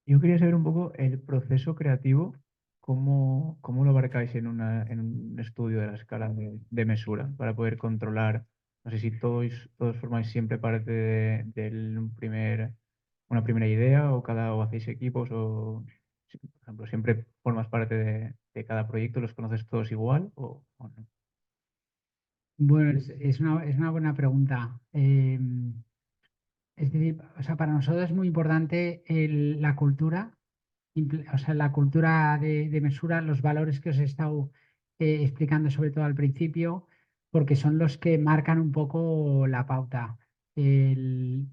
Yo quería saber un poco el proceso creativo, cómo lo abarcáis en un estudio de la escala de mesura para poder controlar, no sé si todos formáis siempre parte de una primera idea o hacéis equipos o, si, por ejemplo, siempre formas parte de cada proyecto, los conoces todos igual o no. Bueno, es una buena pregunta. Es decir, o sea, para nosotros es muy importante la cultura, o sea, la cultura de mesura, los valores que os he estado explicando sobre todo al principio, porque son los que marcan un poco la pauta. El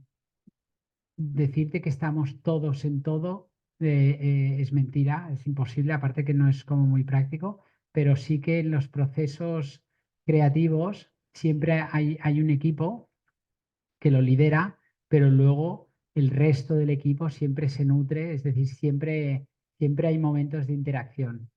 decirte que estamos todos en todo es mentira, es imposible, aparte que no es como muy práctico, pero sí que en los procesos creativos siempre hay un equipo que lo lidera, pero luego el resto del equipo siempre se nutre, es decir, siempre hay momentos de interacción,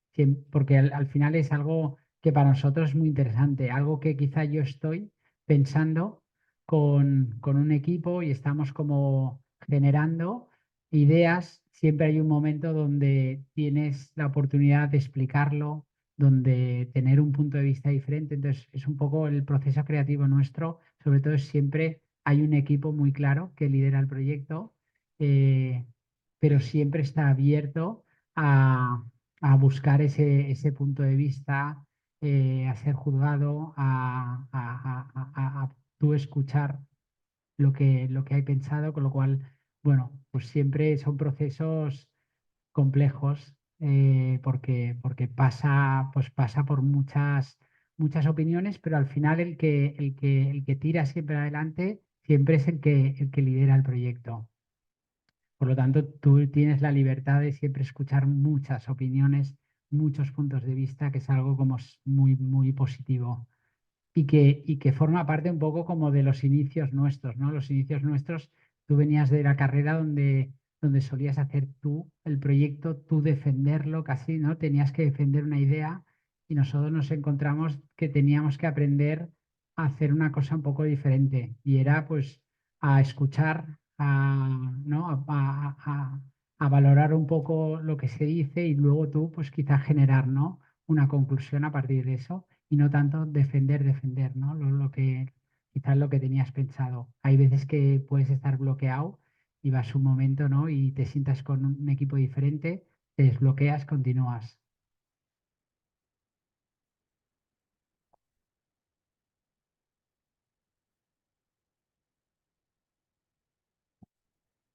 porque al final es algo que para nosotros es muy interesante, algo que quizá yo estoy pensando con un equipo y estamos como generando ideas, siempre hay un momento donde tienes la oportunidad de explicarlo, donde tener un punto de vista diferente, entonces es un poco el proceso creativo nuestro, sobre todo es siempre hay un equipo muy claro que lidera el proyecto. pero siempre está abierto a buscar ese punto de vista, a ser juzgado, a tú escuchar lo que hay pensado, con lo cual, bueno, pues siempre son procesos complejos, porque pues pasa por muchas opiniones, pero al final el que tira siempre adelante siempre es el que lidera el proyecto. Por lo tanto, tú tienes la libertad de siempre escuchar muchas opiniones, muchos puntos de vista, que es algo como muy positivo y que forma parte un poco como de los inicios nuestros, ¿no? Los inicios nuestros, tú venías de la carrera donde solías hacer tú el proyecto, tú defenderlo casi, ¿no? Tenías que defender una idea y nosotros nos encontramos que teníamos que aprender a hacer una cosa un poco diferente y era pues a escuchar, ¿no? A valorar un poco lo que se dice y luego tú pues quizá generar, ¿no? Una conclusión a partir de eso y no tanto defender, ¿no? Lo que quizás lo que tenías pensado. Hay veces que puedes estar bloqueado y vas un momento, ¿no? Y te sientas con un equipo diferente, te desbloqueas, continúas.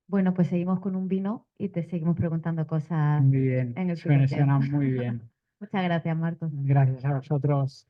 Bueno, pues seguimos con un vino y te seguimos preguntando cosas Muy bien, en el siguiente. suena muy bien. Muchas gracias, Marcos. Gracias a vosotros.